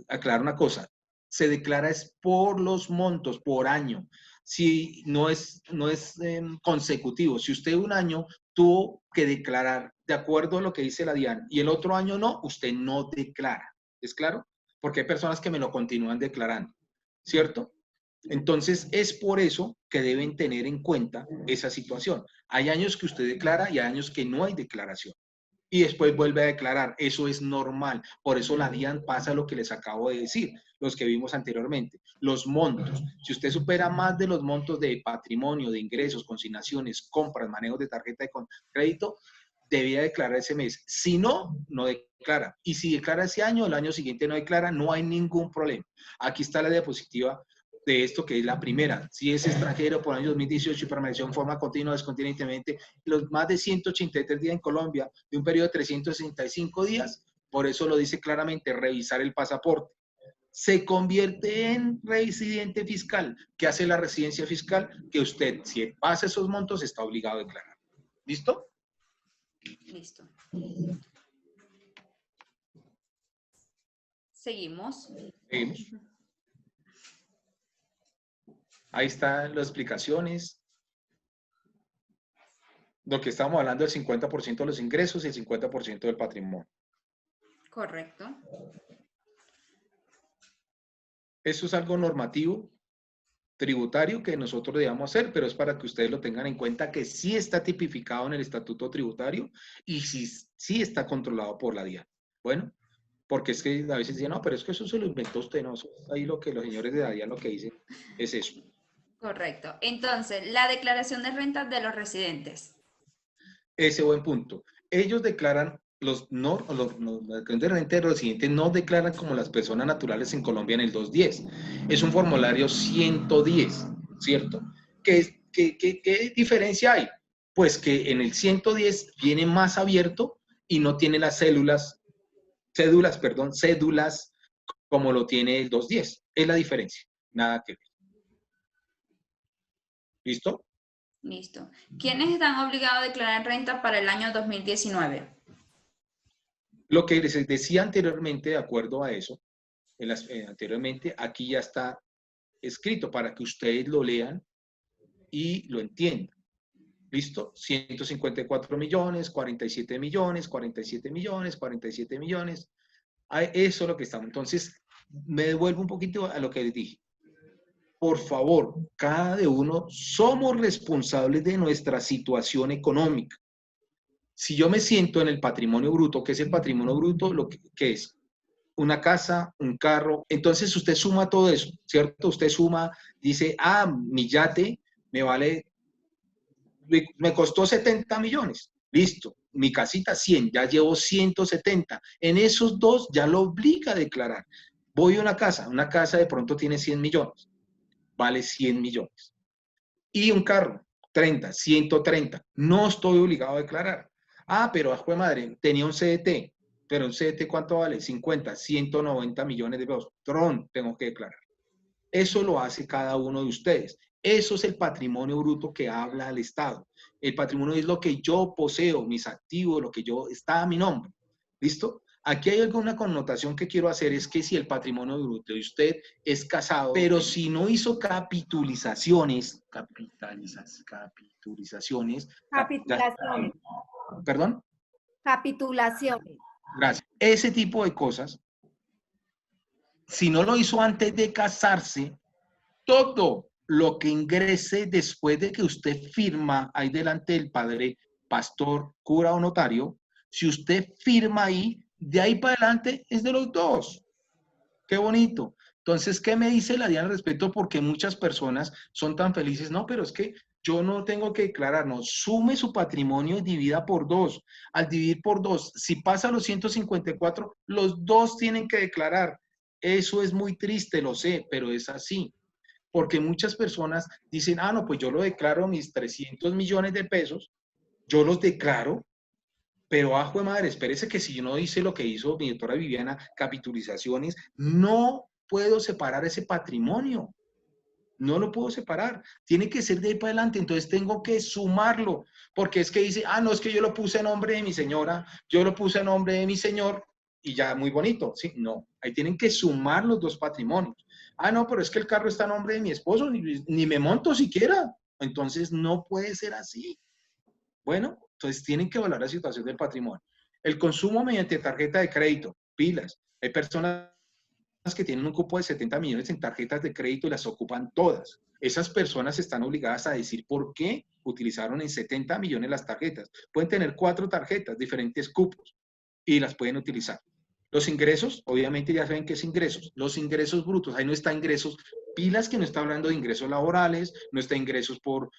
aclarar una cosa. Se declara es por los montos, por año. Si no es consecutivo. Si usted un año tuvo que declarar de acuerdo a lo que dice la DIAN y el otro año no, usted no declara. ¿Es claro? Porque hay personas que me lo continúan declarando, ¿cierto? Entonces, es por eso que deben tener en cuenta esa situación. Hay años que usted declara y hay años que no hay declaración. Y después vuelve a declarar. Eso es normal. Por eso la DIAN pasa lo que les acabo de decir, los que vimos anteriormente. Los montos. Si usted supera más de los montos de patrimonio, de ingresos, consignaciones, compras, manejo de tarjeta de crédito, debía declarar ese mes. Si no, no declara. Y si declara ese año, el año siguiente no declara, no hay ningún problema. Aquí está la diapositiva de esto, que es la primera. Si es extranjero por el año 2018 y permaneció en forma continua, descontinuamente, los más de 183 días en Colombia, de un periodo de 365 días, por eso lo dice claramente, revisar el pasaporte. Se convierte en residente fiscal. ¿Qué hace la residencia fiscal? Que usted, si pasa esos montos, está obligado a declarar. ¿Listo? Listo. Seguimos. Seguimos. Ahí están las explicaciones. Lo que estamos hablando, el 50% de los ingresos y el 50% del patrimonio. Correcto. Eso es algo normativo, tributario, que nosotros debemos hacer, pero es para que ustedes lo tengan en cuenta, que sí está tipificado en el estatuto tributario y sí está controlado por la DIAN. Bueno, porque es que a veces dicen, no, pero es que eso se lo inventó usted, no, ahí lo que los señores de la DIAN lo que dicen es eso. Correcto. Entonces, la declaración de rentas de los residentes. Ese buen punto. Ellos declaran, los de renta de los residentes no declaran como las personas naturales en Colombia en el 210. Es un formulario 110, ¿cierto? ¿Qué diferencia hay? Pues que en el 110 viene más abierto y no tiene las cédulas como lo tiene el 210. Es la diferencia, nada que ver. ¿Listo? Listo. ¿Quiénes están obligados a declarar renta para el año 2019? Lo que les decía anteriormente, de acuerdo a eso, anteriormente, aquí ya está escrito para que ustedes lo lean y lo entiendan. ¿Listo? 154 millones, 47 millones, 47 millones, 47 millones. Eso es lo que estamos. Entonces, me devuelvo un poquito a lo que les dije. Por favor, cada uno somos responsables de nuestra situación económica. Si yo me siento en el patrimonio bruto, ¿qué es el patrimonio bruto? ¿Qué es? Una casa, un carro. Entonces usted suma todo eso, ¿cierto? Usted suma, dice, mi yate me costó 70 millones. Listo. Mi casita 100, ya llevo 170. En esos dos ya lo obliga a declarar. Voy a una casa de pronto tiene 100 millones, vale 100 millones. Y un carro, 30, 130. No estoy obligado a declarar. Pero, jue madre, tenía un CDT. Pero un CDT, ¿cuánto vale? 50, 190 millones de pesos. Tron, tengo que declarar. Eso lo hace cada uno de ustedes. Eso es el patrimonio bruto que habla el Estado. El patrimonio es lo que yo poseo, mis activos, lo que está a mi nombre. ¿Listo? Aquí hay alguna connotación que quiero hacer, es que si el patrimonio bruto de usted es casado, pero si no hizo capitalizaciones, ¿perdón? Capitulaciones. Gracias. Ese tipo de cosas, si no lo hizo antes de casarse, todo lo que ingrese después de que usted firma ahí delante del padre, pastor, cura o notario, si usted firma ahí, de ahí para adelante es de los dos. Qué bonito. Entonces, ¿qué me dice la DIAN al respecto? Porque muchas personas son tan felices. No, pero es que yo no tengo que declarar. No, sume su patrimonio y divida por dos. Al dividir por dos, si pasa los 154, los dos tienen que declarar. Eso es muy triste, lo sé, pero es así. Porque muchas personas dicen, no, pues yo lo declaro mis 300 millones de pesos, yo los declaro, pero jue madre, espérese que si yo no hice lo que hizo mi doctora Viviana, capitalizaciones, no puedo separar ese patrimonio. No lo puedo separar. Tiene que ser de ahí para adelante. Entonces tengo que sumarlo. Porque es que dice, no, es que yo lo puse a nombre de mi señora, yo lo puse a nombre de mi señor, y ya muy bonito. Sí, no. Ahí tienen que sumar los dos patrimonios. No, pero es que el carro está a nombre de mi esposo, ni me monto siquiera. Entonces no puede ser así. Bueno, entonces tienen que evaluar la situación del patrimonio. El consumo mediante tarjeta de crédito, pilas. Hay personas que tienen un cupo de 70 millones en tarjetas de crédito y las ocupan todas. Esas personas están obligadas a decir por qué utilizaron en 70 millones las tarjetas. Pueden tener 4 tarjetas, diferentes cupos, y las pueden utilizar. Los ingresos, obviamente ya saben qué es ingresos. Los ingresos brutos, ahí no está ingresos, pilas que no está hablando de ingresos laborales, no está ingresos por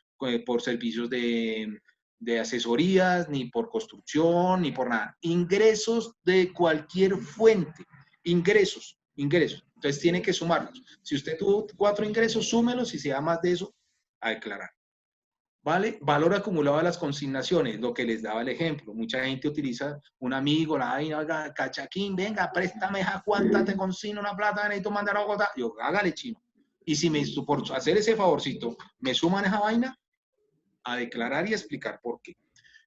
servicios de asesorías, ni por construcción, ni por nada. Ingresos de cualquier fuente. Ingresos. Entonces tiene que sumarlos. Si usted tuvo 4 ingresos, súmelos, y si da más de eso, a declarar. ¿Vale? Valor acumulado de las consignaciones, lo que les daba el ejemplo. Mucha gente utiliza un amigo, oiga, cachaquín, venga, préstame a cuánta te consigno una plata, necesito mandar a Bogotá. Yo, hágale, chino. Y si por hacer ese favorcito me suman esa vaina, a declarar y explicar por qué.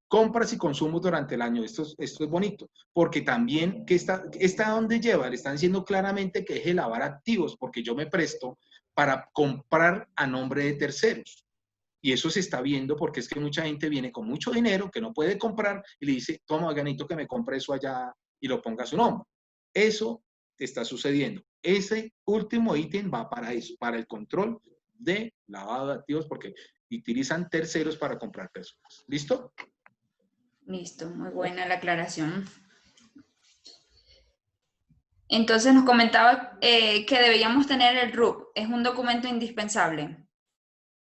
Compras y consumos durante el año. Esto es bonito, porque también, ¿está dónde lleva? Le están diciendo claramente que deje de lavar activos, porque yo me presto para comprar a nombre de terceros. Y eso se está viendo porque es que mucha gente viene con mucho dinero que no puede comprar y le dice, toma, ganito, que me compre eso allá y lo ponga a su nombre. Eso está sucediendo. Ese último ítem va para eso, para el control de lavado de activos, porque utilizan terceros para comprar personas. ¿Listo? Listo, muy buena la aclaración. Entonces nos comentaba que deberíamos tener el RUC. Es un documento indispensable.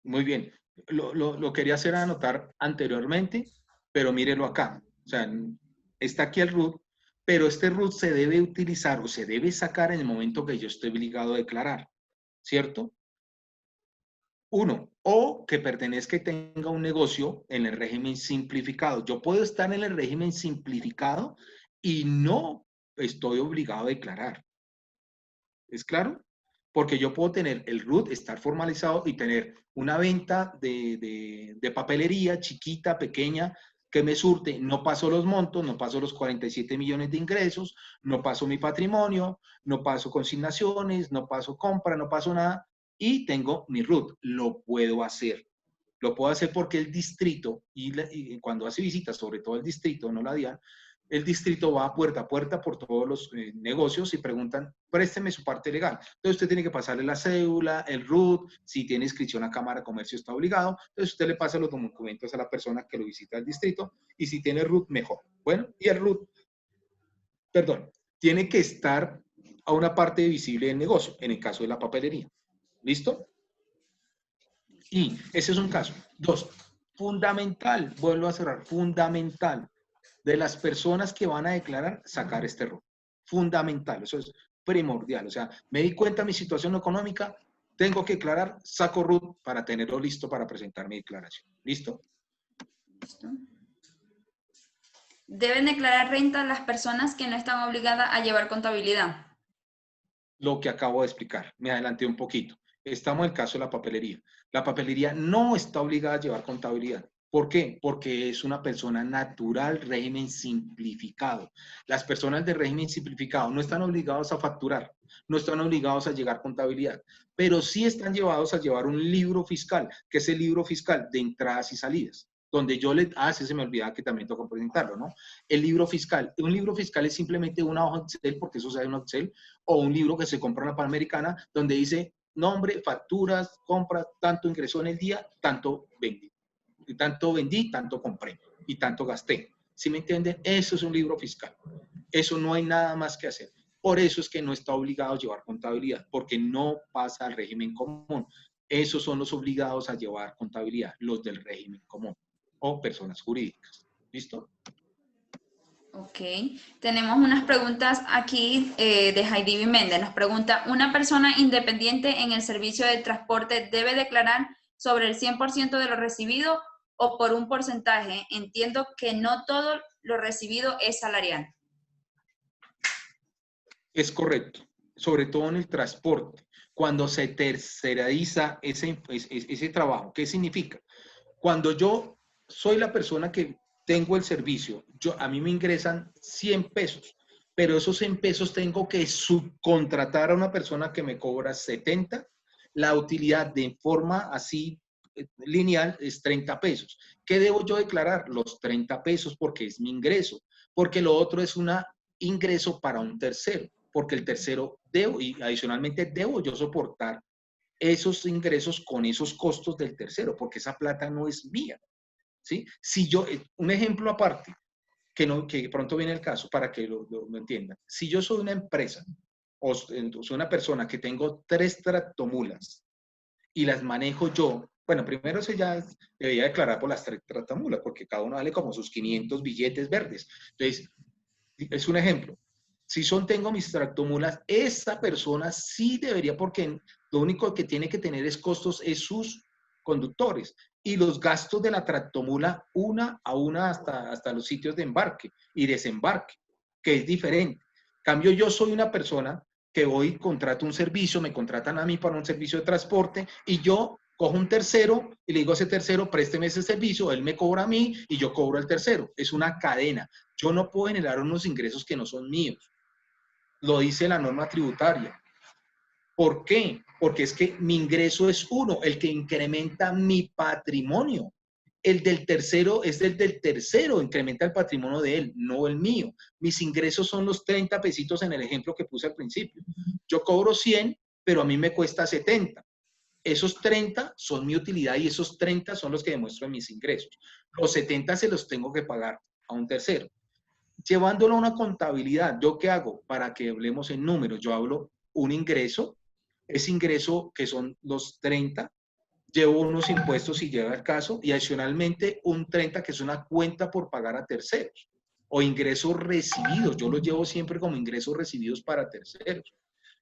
Muy bien. Lo quería hacer anotar anteriormente, pero mírelo acá. O sea, está aquí el RUT, pero este RUT se debe utilizar o se debe sacar en el momento que yo estoy obligado a declarar, ¿cierto? 1, o que pertenezca y tenga un negocio en el régimen simplificado. Yo puedo estar en el régimen simplificado y no estoy obligado a declarar. ¿Es claro? Porque yo puedo tener el RUT, estar formalizado y tener una venta de papelería chiquita, pequeña, que me surte. No paso los montos, no paso los 47 millones de ingresos, no paso mi patrimonio, no paso consignaciones, no paso compra, no paso nada, y tengo mi RUT. Lo puedo hacer. Lo puedo hacer porque el distrito, y cuando hace visitas, sobre todo el distrito, no la DIAN, el distrito va a puerta por todos los negocios y preguntan, présteme su parte legal. Entonces usted tiene que pasarle la cédula, el RUT, si tiene inscripción a Cámara de Comercio está obligado. Entonces usted le pasa los documentos a la persona que lo visita al distrito, y si tiene RUT, mejor. Bueno, y el RUT, tiene que estar a una parte visible del negocio, en el caso de la papelería. ¿Listo? Y ese es un caso. 2, fundamental, vuelvo a cerrar, fundamental, de las personas que van a declarar, sacar este RUT. Fundamental, eso es primordial. O sea, me di cuenta de mi situación económica, tengo que declarar, saco RUT para tenerlo listo para presentar mi declaración. ¿Listo? ¿Listo? Deben declarar renta las personas que no están obligadas a llevar contabilidad. Lo que acabo de explicar, me adelanté un poquito. Estamos en el caso de la papelería. La papelería no está obligada a llevar contabilidad. ¿Por qué? Porque es una persona natural, régimen simplificado. Las personas de régimen simplificado no están obligados a facturar, no están obligados a llevar contabilidad, pero sí están llevados a llevar un libro fiscal, que es el libro fiscal de entradas y salidas, donde yo sí se me olvidaba que también tengo que presentarlo, ¿no? El libro fiscal. Un libro fiscal es simplemente una hoja Excel, porque eso se hace en Excel, o un libro que se compra en la Panamericana, donde dice nombre, facturas, compras, tanto ingresó en el día, tanto vendí. Tanto vendí, tanto compré y tanto gasté. ¿Sí me entienden? Eso es un libro fiscal. Eso no hay nada más que hacer. Por eso es que no está obligado a llevar contabilidad, porque no pasa al régimen común. Esos son los obligados a llevar contabilidad, los del régimen común o personas jurídicas. ¿Listo? Ok. Tenemos unas preguntas aquí de Heidi Méndez. Nos pregunta, ¿una persona independiente en el servicio de transporte debe declarar sobre el 100% de lo recibido o por un porcentaje? Entiendo que no todo lo recibido es salarial. Es correcto, sobre todo en el transporte. Cuando se terceriza ese trabajo, ¿qué significa? Cuando yo soy la persona que tengo el servicio, a mí me ingresan 100 pesos, pero esos 100 pesos tengo que subcontratar a una persona que me cobra 70, la utilidad de forma así lineal es 30 pesos. ¿Qué debo yo declarar? Los 30 pesos porque es mi ingreso, porque lo otro es un ingreso para un tercero. porque el tercero debo, y adicionalmente debo yo soportar esos ingresos con esos costos del tercero, porque esa plata no es mía, ¿sí? Si yo, un ejemplo aparte, que pronto viene el caso para que lo entiendan. Si yo soy una empresa o soy una persona que tengo 3 tractomulas y las manejo yo, bueno, primero eso ya debería declarar por las 3 tractomulas, porque cada uno vale como sus 500 billetes verdes. Entonces, es un ejemplo. Si tengo mis tractomulas, esa persona sí debería, porque lo único que tiene que tener es costos, es sus conductores y los gastos de la tractomula una a una hasta los sitios de embarque y desembarque, que es diferente. Cambio, yo soy una persona que voy, contrato un servicio, me contratan a mí para un servicio de transporte y yo cojo un tercero y le digo a ese tercero, présteme ese servicio, él me cobra a mí y yo cobro al tercero. Es una cadena. Yo no puedo generar unos ingresos que no son míos. Lo dice la norma tributaria. ¿Por qué? Porque es que mi ingreso es uno, el que incrementa mi patrimonio. El del tercero es el del tercero, incrementa el patrimonio de él, no el mío. Mis ingresos son los 30 pesitos en el ejemplo que puse al principio. Yo cobro 100, pero a mí me cuesta 70. Esos 30 son mi utilidad y esos 30 son los que demuestro en mis ingresos. Los 70 se los tengo que pagar a un tercero. Llevándolo a una contabilidad, ¿yo qué hago? Para que hablemos en números, yo hablo un ingreso, ese ingreso que son los 30, llevo unos impuestos si llega el caso, y adicionalmente un 30 que es una cuenta por pagar a terceros, o ingresos recibidos, yo los llevo siempre como ingresos recibidos para terceros.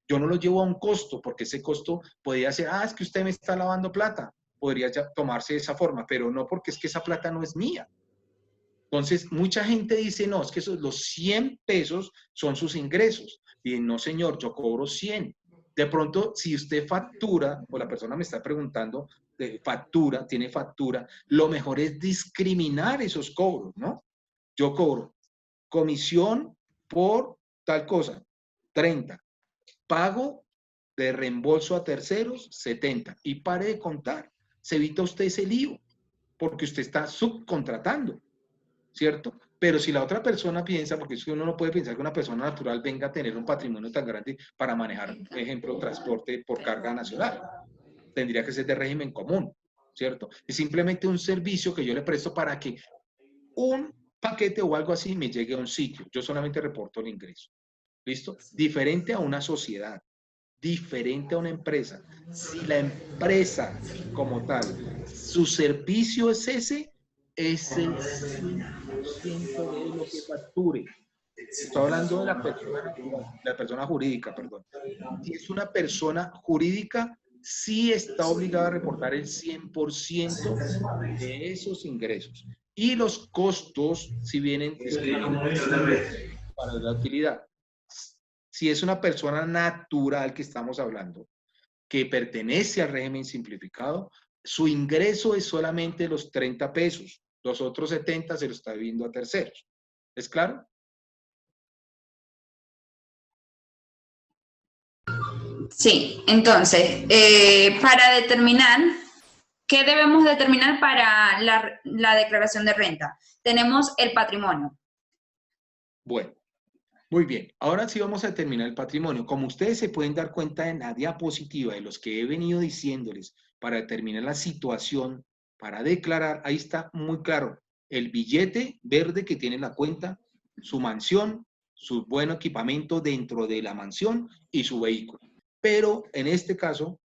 Yo no los llevo a un costo, porque ese costo podría ser, es que usted me está lavando plata, podría ya tomarse de esa forma, pero no, porque es que esa plata no es mía. Entonces, mucha gente dice, no, es que los 100 pesos son sus ingresos. Y no, señor, yo cobro 100. De pronto, si usted factura, o la persona me está preguntando, tiene factura, lo mejor es discriminar esos cobros, ¿no? Yo cobro comisión por tal cosa, 30. Pago de reembolso a terceros, 70. Y pare de contar. Se evita usted ese lío, porque usted está subcontratando, ¿cierto? Pero si la otra persona piensa, porque es que uno no puede pensar que una persona natural venga a tener un patrimonio tan grande para manejar, por ejemplo, transporte por carga nacional. Tendría que ser de régimen común, ¿cierto? Es simplemente un servicio que yo le presto para que un paquete o algo así me llegue a un sitio. Yo solamente reporto el ingreso. ¿Listo? Diferente a una sociedad, diferente a una empresa. Si la empresa como tal, su servicio es ese, es el 100% de lo que facture. Estoy hablando de la persona jurídica, perdón. Si es una persona jurídica, sí está obligada a reportar el 100% de esos ingresos. Y los costos, si vienen para la utilidad. Si es una persona natural que estamos hablando, que pertenece al régimen simplificado, su ingreso es solamente los 30 pesos. Los otros 70 se lo está debiendo a terceros. ¿Es claro? Sí, entonces, para determinar, ¿qué debemos determinar para la declaración de renta? Tenemos el patrimonio. Bueno, muy bien. Ahora sí vamos a determinar el patrimonio. Como ustedes se pueden dar cuenta en la diapositiva de los que he venido diciéndoles para determinar la situación, para declarar, ahí está muy claro. El billete verde que tiene la cuenta, su mansión, su buen equipamiento dentro de la mansión y su vehículo. Pero en este caso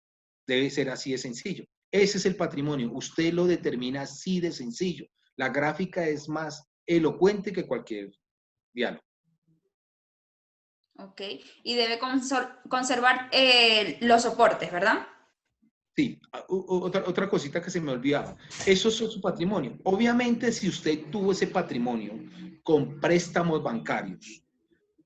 debe ser así de sencillo. Ese es el patrimonio. Usted lo determina así de sencillo. La gráfica es más elocuente que cualquier diálogo. Ok, y debe conservar los soportes, ¿verdad? Sí, otra cosita que se me olvidaba. Eso es su patrimonio. Obviamente, si usted tuvo ese patrimonio con préstamos bancarios,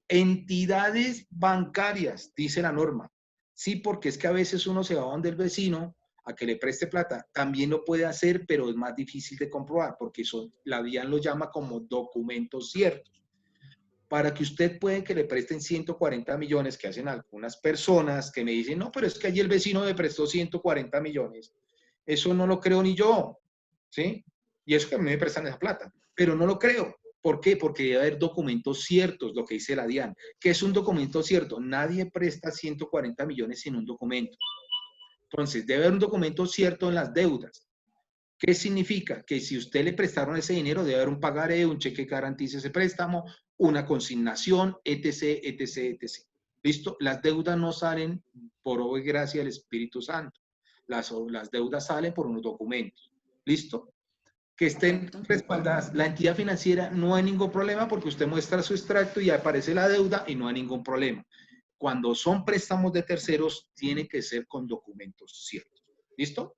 entidades bancarias, dice la norma. Sí, porque es que a veces uno se va donde el vecino a que le preste plata. También lo puede hacer, pero es más difícil de comprobar porque la DIAN lo llama como documentos ciertos. Para que usted puede que le presten 140 millones, que hacen algunas personas que me dicen, no, pero es que allí el vecino me prestó 140 millones. Eso no lo creo ni yo, ¿sí? Y eso que a mí me prestan esa plata, pero no lo creo, ¿Por qué? Porque debe haber documentos ciertos, lo que dice la DIAN. ¿Qué es un documento cierto? Nadie presta 140 millones sin un documento. Entonces, debe haber un documento cierto en las deudas. ¿Qué significa? Que si usted le prestaron ese dinero, debe haber un pagaré, un cheque que garantice ese préstamo, una consignación, etc., etc., etc. ¿Listo? Las deudas no salen por obra y gracia del Espíritu Santo. Las deudas salen por unos documentos. ¿Listo? Que estén respaldadas. La entidad financiera no hay ningún problema porque usted muestra su extracto y aparece la deuda y no hay ningún problema. Cuando son préstamos de terceros, tiene que ser con documentos ciertos. ¿Listo?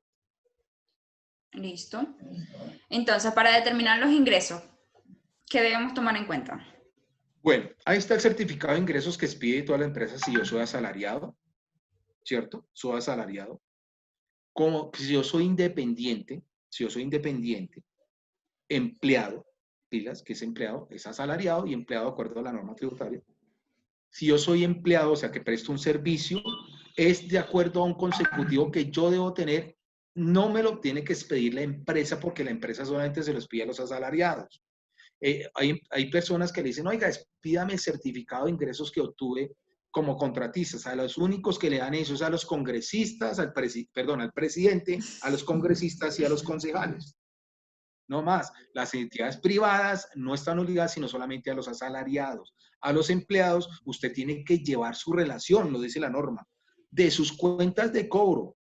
Listo. Entonces, para determinar los ingresos, ¿qué debemos tomar en cuenta? Bueno, ahí está el certificado de ingresos que expide toda la empresa si yo soy asalariado, ¿cierto? Soy asalariado. Como si yo soy independiente, empleado, pilas, que es empleado, es asalariado y empleado de acuerdo a la norma tributaria. Si yo soy empleado, o sea, que presto un servicio, es de acuerdo a un consecutivo que yo debo tener, no me lo tiene que expedir la empresa porque la empresa solamente se lo expide a los asalariados. Hay personas que le dicen, oiga, expídame el certificado de ingresos que obtuve como contratistas. A los únicos que le dan eso es a los congresistas, al presidente, a los congresistas y a los concejales. No más. Las entidades privadas no están obligadas, sino solamente a los asalariados. A los empleados, usted tiene que llevar su relación, lo dice la norma, de sus cuentas de cobro,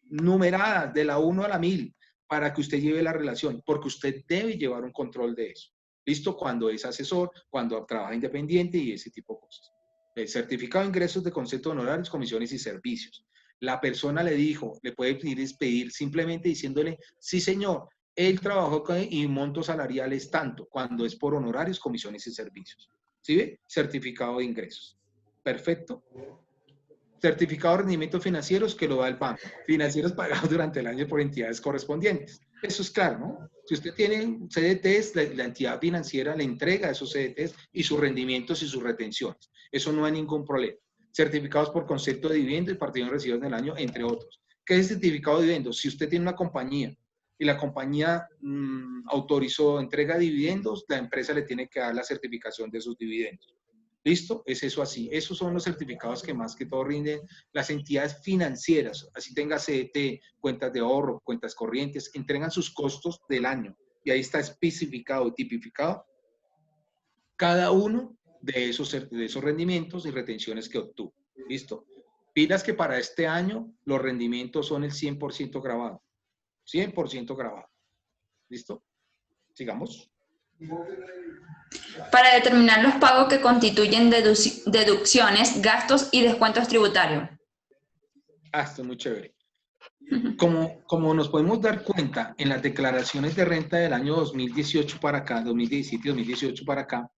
numeradas de la 1 a la 1000, para que usted lleve la relación, porque usted debe llevar un control de eso. ¿Listo? Cuando es asesor, cuando trabaja independiente y ese tipo de cosas. El certificado de ingresos de concepto de honorarios, comisiones y servicios. La persona le dijo, le puede pedir simplemente diciéndole, sí señor, él trabajó y monto salarial es tanto, cuando es por honorarios, comisiones y servicios. ¿Sí ve? Certificado de ingresos. Perfecto. Certificado de rendimientos financieros que lo da el banco. Financieros pagados durante el año por entidades correspondientes. Eso es claro, ¿no? Si usted tiene CDTs, la entidad financiera le entrega esos CDTs y sus rendimientos y sus retenciones. Eso no hay ningún problema. Certificados por concepto de dividendo y partidos recibidos en el año, entre otros. ¿Qué es certificado de dividendos? Si usted tiene una compañía y la compañía autorizó entrega de dividendos, la empresa le tiene que dar la certificación de esos dividendos. ¿Listo? Es eso así. Esos son los certificados que más que todo rinden las entidades financieras. Así tenga CDT, cuentas de ahorro, cuentas corrientes, entregan sus costos del año. Y ahí está especificado y tipificado cada uno de esos rendimientos y retenciones que obtuvo. ¿Listo? Pilas que para este año los rendimientos son el 100% grabado. 100% grabado. ¿Listo? Sigamos. Para determinar los pagos que constituyen deducciones, gastos y descuentos tributarios. Esto es muy chévere. Como nos podemos dar cuenta en las declaraciones de renta del año 2018 para acá, 2017 y 2018 para acá,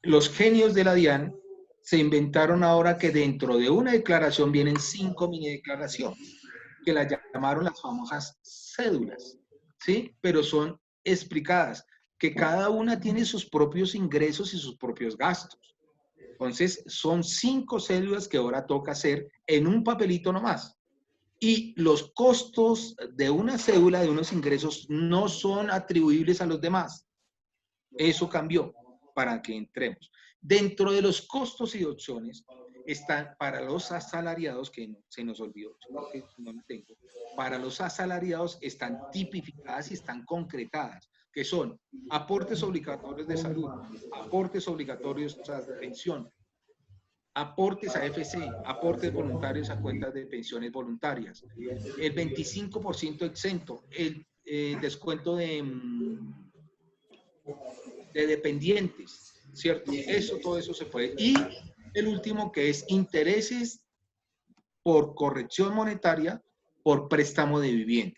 los genios de la DIAN se inventaron ahora que dentro de una declaración vienen 5 mini declaraciones, que las llamaron las famosas cédulas, ¿sí? Pero son explicadas, que cada una tiene sus propios ingresos y sus propios gastos. Entonces, son 5 cédulas que ahora toca hacer en un papelito nomás. Y los costos de una cédula, de unos ingresos, no son atribuibles a los demás. Eso cambió para que entremos. Dentro de los costos y opciones están para los asalariados, que no, se nos olvidó, que no lo tengo, para los asalariados están tipificadas y están concretadas, que son aportes obligatorios de salud, aportes obligatorios de pensión, aportes a FC, aportes voluntarios a cuentas de pensiones voluntarias, el 25% exento, el descuento de dependientes, ¿cierto? Todo eso se puede. Y el último, que es intereses por corrección monetaria por préstamo de vivienda.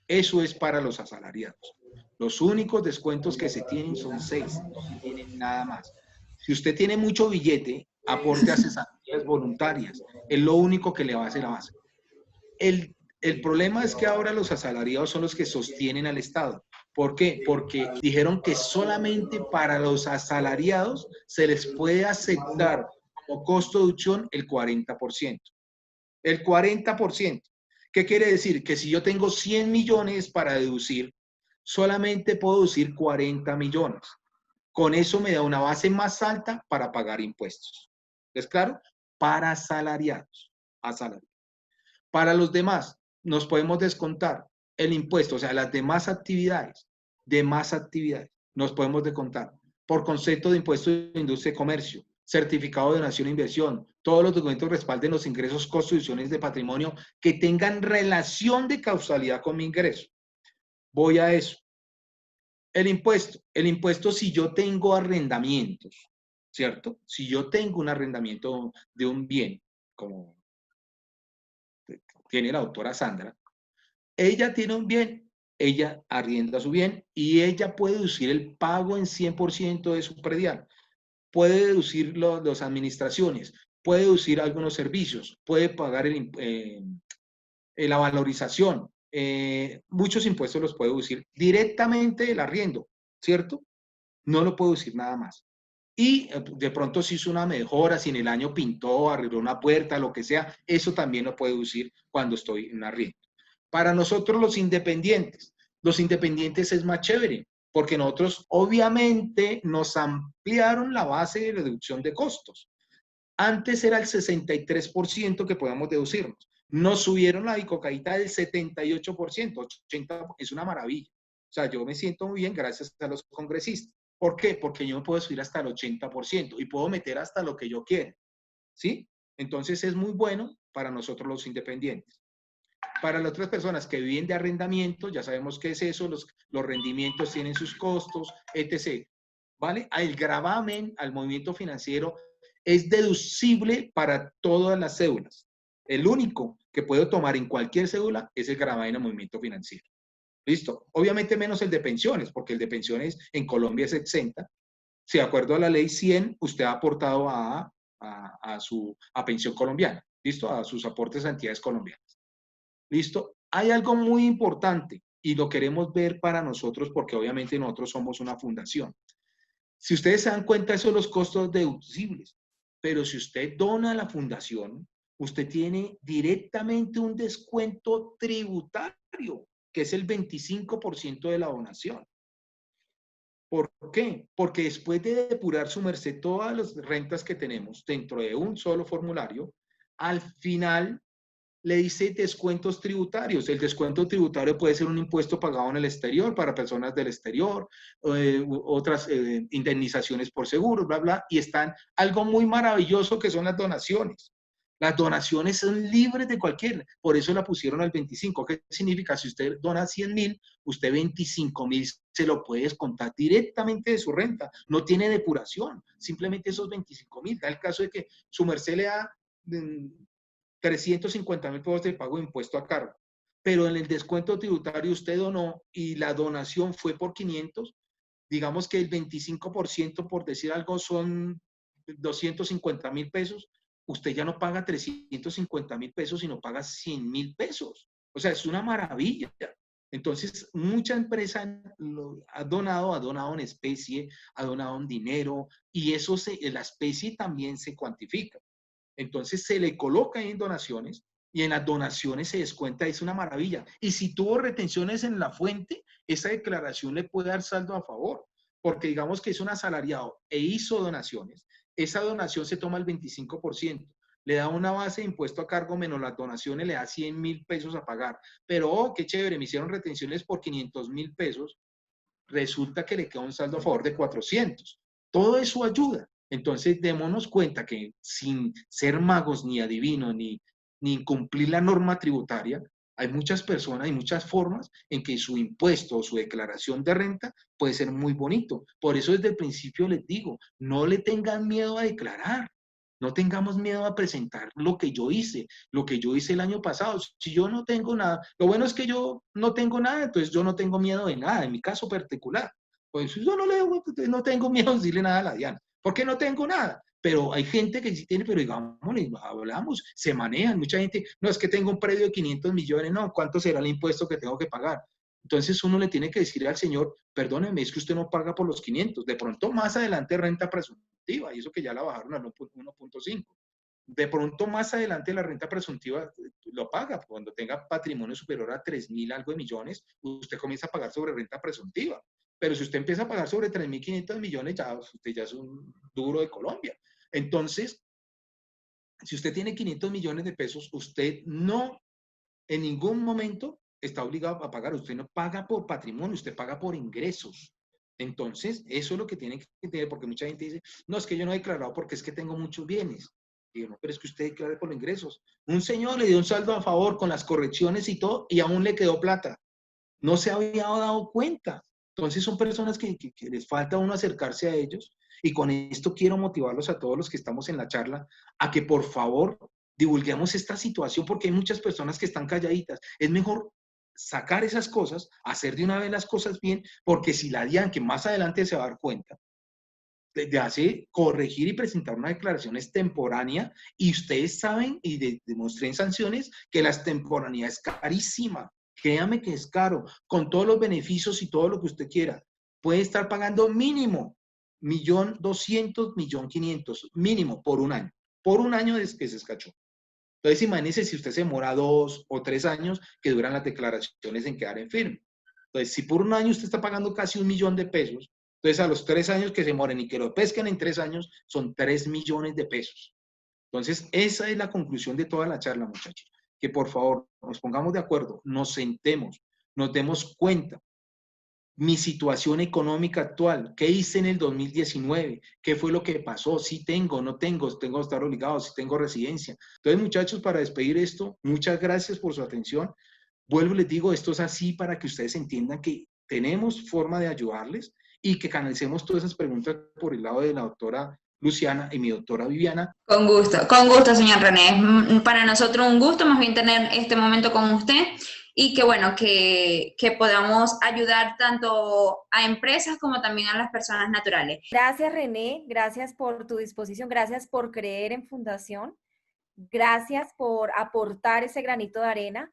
Eso es para los asalariados. Los únicos descuentos que se tienen son 6, no se tienen nada más. Si usted tiene mucho billete, aporte a cesantías voluntarias. Es lo único que le va a hacer la base. El problema es que ahora los asalariados son los que sostienen al Estado. ¿Por qué? Porque dijeron que solamente para los asalariados se les puede aceptar como costo de deducción el 40%. El 40%. ¿Qué quiere decir? Que si yo tengo 100 millones para deducir, solamente puedo deducir 40 millones. Con eso me da una base más alta para pagar impuestos. ¿Es claro? Para asalariados. Para los demás, nos podemos descontar el impuesto, o sea, las demás actividades, nos podemos descontar por concepto de impuesto de industria y comercio, certificado de donación e inversión, todos los documentos respalden los ingresos, costos y deducciones de patrimonio que tengan relación de causalidad con mi ingreso. Voy a eso. El impuesto si yo tengo arrendamientos, ¿cierto? Si yo tengo un arrendamiento de un bien, como tiene la doctora Sandra, ella tiene un bien, ella arrienda su bien y ella puede deducir el pago en 100% de su predial. Puede deducir las administraciones, puede deducir algunos servicios, puede pagar la valorización, muchos impuestos los puede deducir directamente del arriendo, ¿cierto? No lo puedo decir nada más. Y de pronto si hizo una mejora, si en el año pintó, arregló una puerta, lo que sea, eso también lo puedo deducir cuando estoy en arriendo. Para nosotros los independientes es más chévere, porque nosotros obviamente nos ampliaron la base de reducción de costos. Antes era el 63% que podíamos deducirnos. Nos subieron la bicocaíta del 78%, 80%, es una maravilla. O sea, yo me siento muy bien gracias a los congresistas. ¿Por qué? Porque yo me puedo subir hasta el 80% y puedo meter hasta lo que yo quiera. ¿Sí? Entonces es muy bueno para nosotros los independientes. Para las otras personas que viven de arrendamiento, ya sabemos qué es eso, los rendimientos tienen sus costos, etc. ¿Vale? El gravamen al movimiento financiero es deducible para todas las cédulas. El único que puedo tomar en cualquier cédula es el gravamen al movimiento financiero. ¿Listo? Obviamente menos el de pensiones, porque el de pensiones en Colombia es exenta. Si de acuerdo a la ley 100, usted ha aportado a pensión colombiana. ¿Listo? A sus aportes a entidades colombianas. ¿Listo? Hay algo muy importante y lo queremos ver para nosotros porque obviamente nosotros somos una fundación. Si ustedes se dan cuenta, esos son los costos deducibles. Pero si usted dona a la fundación, usted tiene directamente un descuento tributario, que es el 25% de la donación. ¿Por qué? Porque después de depurar su merced todas las rentas que tenemos dentro de un solo formulario, al final le dice descuentos tributarios. El descuento tributario puede ser un impuesto pagado en el exterior para personas del exterior, otras indemnizaciones por seguro, bla, bla, y están algo muy maravilloso que son las donaciones. Las donaciones son libres de cualquier, por eso la pusieron al 25. ¿Qué significa? Si usted dona 100.000, usted 25.000 se lo puede descontar directamente de su renta. No tiene depuración, simplemente esos 25.000. Da el caso de que su merced le da 350.000 pesos de pago de impuesto a cargo, pero en el descuento tributario usted donó y la donación fue por 500, digamos que el 25%, por decir algo, son 250.000 pesos, usted ya no paga 350.000 pesos, sino paga 100.000 pesos. O sea, es una maravilla. Entonces, mucha empresa ha donado en especie, ha donado en dinero, y eso la especie también se cuantifica. Entonces se le coloca en donaciones y en las donaciones se descuenta, es una maravilla. Y si tuvo retenciones en la fuente, esa declaración le puede dar saldo a favor, porque digamos que es un asalariado e hizo donaciones, esa donación se toma el 25%, le da una base de impuesto a cargo menos las donaciones, le da 100.000 pesos a pagar. Pero, oh, qué chévere, me hicieron retenciones por 500.000 pesos, resulta que le queda un saldo a favor de 400. Todo eso ayuda. Entonces, démonos cuenta que sin ser magos ni adivinos, ni incumplir la norma tributaria, hay muchas personas y muchas formas en que su impuesto o su declaración de renta puede ser muy bonito. Por eso desde el principio les digo, no le tengan miedo a declarar. No tengamos miedo a presentar lo que yo hice el año pasado. Si yo no tengo nada, lo bueno es que yo no tengo nada, entonces yo no tengo miedo de nada, en mi caso particular. Pues yo no tengo miedo de decirle nada a la Diana, porque no tengo nada. Pero hay gente que sí tiene, pero digamos, hablamos, se manejan, mucha gente, no es que tengo un predio de 500 millones, no, ¿cuánto será el impuesto que tengo que pagar? Entonces uno le tiene que decir al señor, perdóneme, es que usted no paga por los 500, de pronto más adelante renta presuntiva, y eso que ya la bajaron al 1.5. de pronto más adelante la renta presuntiva lo paga. Cuando tenga patrimonio superior a 3.000 algo de millones, usted comienza a pagar sobre renta presuntiva. Pero si usted empieza a pagar sobre 3.500 millones, ya usted ya es un duro de Colombia. Entonces, si usted tiene 500 millones de pesos, usted no en ningún momento está obligado a pagar. Usted no paga por patrimonio, usted paga por ingresos. Entonces, eso es lo que tiene que entender, porque mucha gente dice, no, es que yo no he declarado porque es que tengo muchos bienes. Digo, no, pero es que usted declara por los ingresos. Un señor le dio un saldo a favor con las correcciones y todo, y aún le quedó plata. No se había dado cuenta. Entonces, son personas que les falta a uno acercarse a ellos, y con esto quiero motivarlos a todos los que estamos en la charla a que por favor divulguemos esta situación, porque hay muchas personas que están calladitas. Es mejor sacar esas cosas, hacer de una vez las cosas bien, porque si la DIAN, que más adelante se va a dar cuenta, de hacer, corregir y presentar una declaración extemporánea, y ustedes saben y demuestren sanciones que la extemporaneidad es carísima. Créame que es caro, con todos los beneficios y todo lo que usted quiera. Puede estar pagando mínimo 1.200.000, 1.500.000, mínimo por un año. Por un año es que se escachó. Entonces, imagínese si usted se demora 2 o 3 años que duran las declaraciones en quedar en firme. Entonces, si por un año usted está pagando casi 1.000.000 de pesos, entonces a los 3 años que se demoren y que lo pesquen en 3 años, son 3 millones de pesos. Entonces, esa es la conclusión de toda la charla, muchachos. Que por favor nos pongamos de acuerdo, nos sentemos, nos demos cuenta. Mi situación económica actual, ¿qué hice en el 2019? ¿Qué fue lo que pasó? Si tengo, no tengo, tengo que estar obligado, si tengo residencia. Entonces, muchachos, para despedir esto, muchas gracias por su atención. Vuelvo y les digo, esto es así para que ustedes entiendan que tenemos forma de ayudarles y que canalicemos todas esas preguntas por el lado de la doctora Luciana y mi doctora Viviana. Con gusto, señor René. Es para nosotros un gusto más bien tener este momento con usted y que bueno, que podamos ayudar tanto a empresas como también a las personas naturales. Gracias, René. Gracias por tu disposición. Gracias por creer en Fundación. Gracias por aportar ese granito de arena.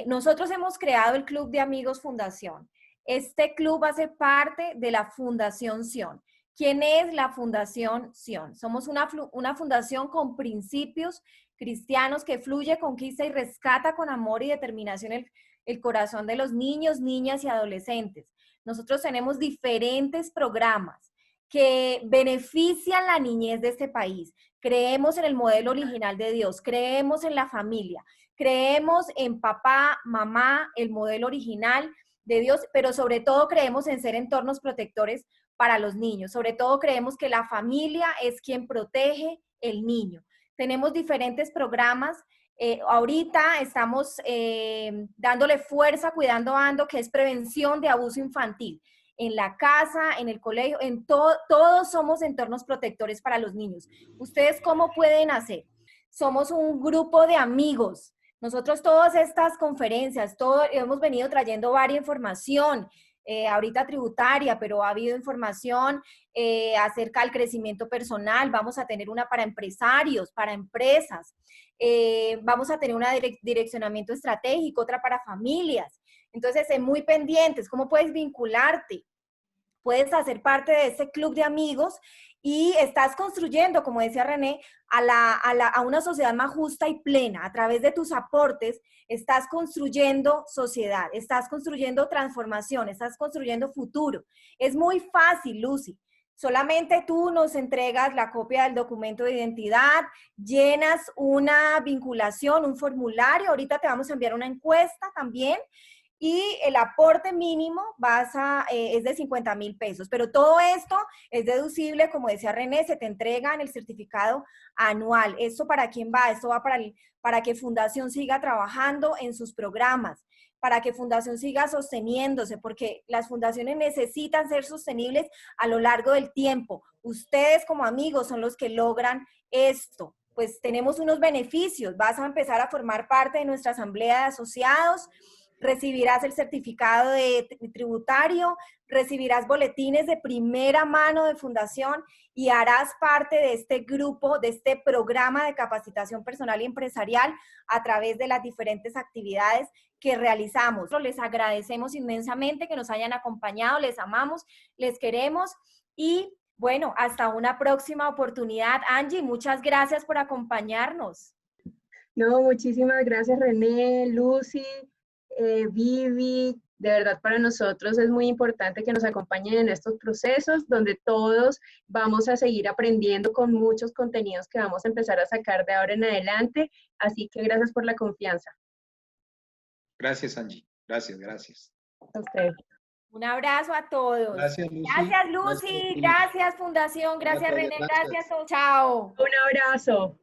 Nosotros hemos creado el Club de Amigos Fundación. Este club hace parte de la Fundación Sion. ¿Quién es la Fundación Sion? Somos una fundación con principios cristianos que fluye, conquista y rescata con amor y determinación el corazón de los niños, niñas y adolescentes. Nosotros tenemos diferentes programas que benefician la niñez de este país. Creemos en el modelo original de Dios, creemos en la familia, creemos en papá, mamá, el modelo original de Dios, pero sobre todo creemos en ser entornos protectores para los niños. Sobre todo creemos que la familia es quien protege el niño. Tenemos diferentes programas. Ahorita estamos dándole fuerza, cuidando ando, que es prevención de abuso infantil. En la casa, en el colegio, en todos somos entornos protectores para los niños. ¿Ustedes cómo pueden hacer? Somos un grupo de amigos. Nosotros todas estas conferencias, hemos venido trayendo varias información, ahorita tributaria, pero ha habido información acerca del crecimiento personal. Vamos a tener una para empresarios, para empresas. Vamos a tener una direccionamiento estratégico, otra para familias. Entonces, muy pendientes, ¿cómo puedes vincularte? Puedes hacer parte de ese club de amigos y estás construyendo, como decía René, a una sociedad más justa y plena. A través de tus aportes, estás construyendo sociedad, estás construyendo transformación, estás construyendo futuro. Es muy fácil, Lucy. Solamente tú nos entregas la copia del documento de identidad, llenas una vinculación, un formulario. Ahorita te vamos a enviar una encuesta también. Y el aporte mínimo es de 50.000 pesos. Pero todo esto es deducible, como decía René, se te entrega en el certificado anual. ¿Esto para quién va? Esto va para que Fundación siga trabajando en sus programas, para que Fundación siga sosteniéndose, porque las fundaciones necesitan ser sostenibles a lo largo del tiempo. Ustedes como amigos son los que logran esto. Pues tenemos unos beneficios. Vas a empezar a formar parte de nuestra asamblea de asociados, recibirás el certificado de tributario, recibirás boletines de primera mano de Fundación y harás parte de este grupo, de este programa de capacitación personal y empresarial a través de las diferentes actividades que realizamos. Les agradecemos inmensamente que nos hayan acompañado, les amamos, les queremos y Bueno, hasta una próxima oportunidad. Angie, muchas gracias por acompañarnos. No, muchísimas gracias René, Lucy, Vivi. De verdad para nosotros es muy importante que nos acompañen en estos procesos donde todos vamos a seguir aprendiendo con muchos contenidos que vamos a empezar a sacar de ahora en adelante. Así que gracias por la confianza. Gracias, Angie. Gracias, gracias. A ustedes. Un abrazo a todos. Gracias, Lucy. Gracias, Lucy. Gracias, Fundación. Gracias, René. Gracias. Chao. Un abrazo.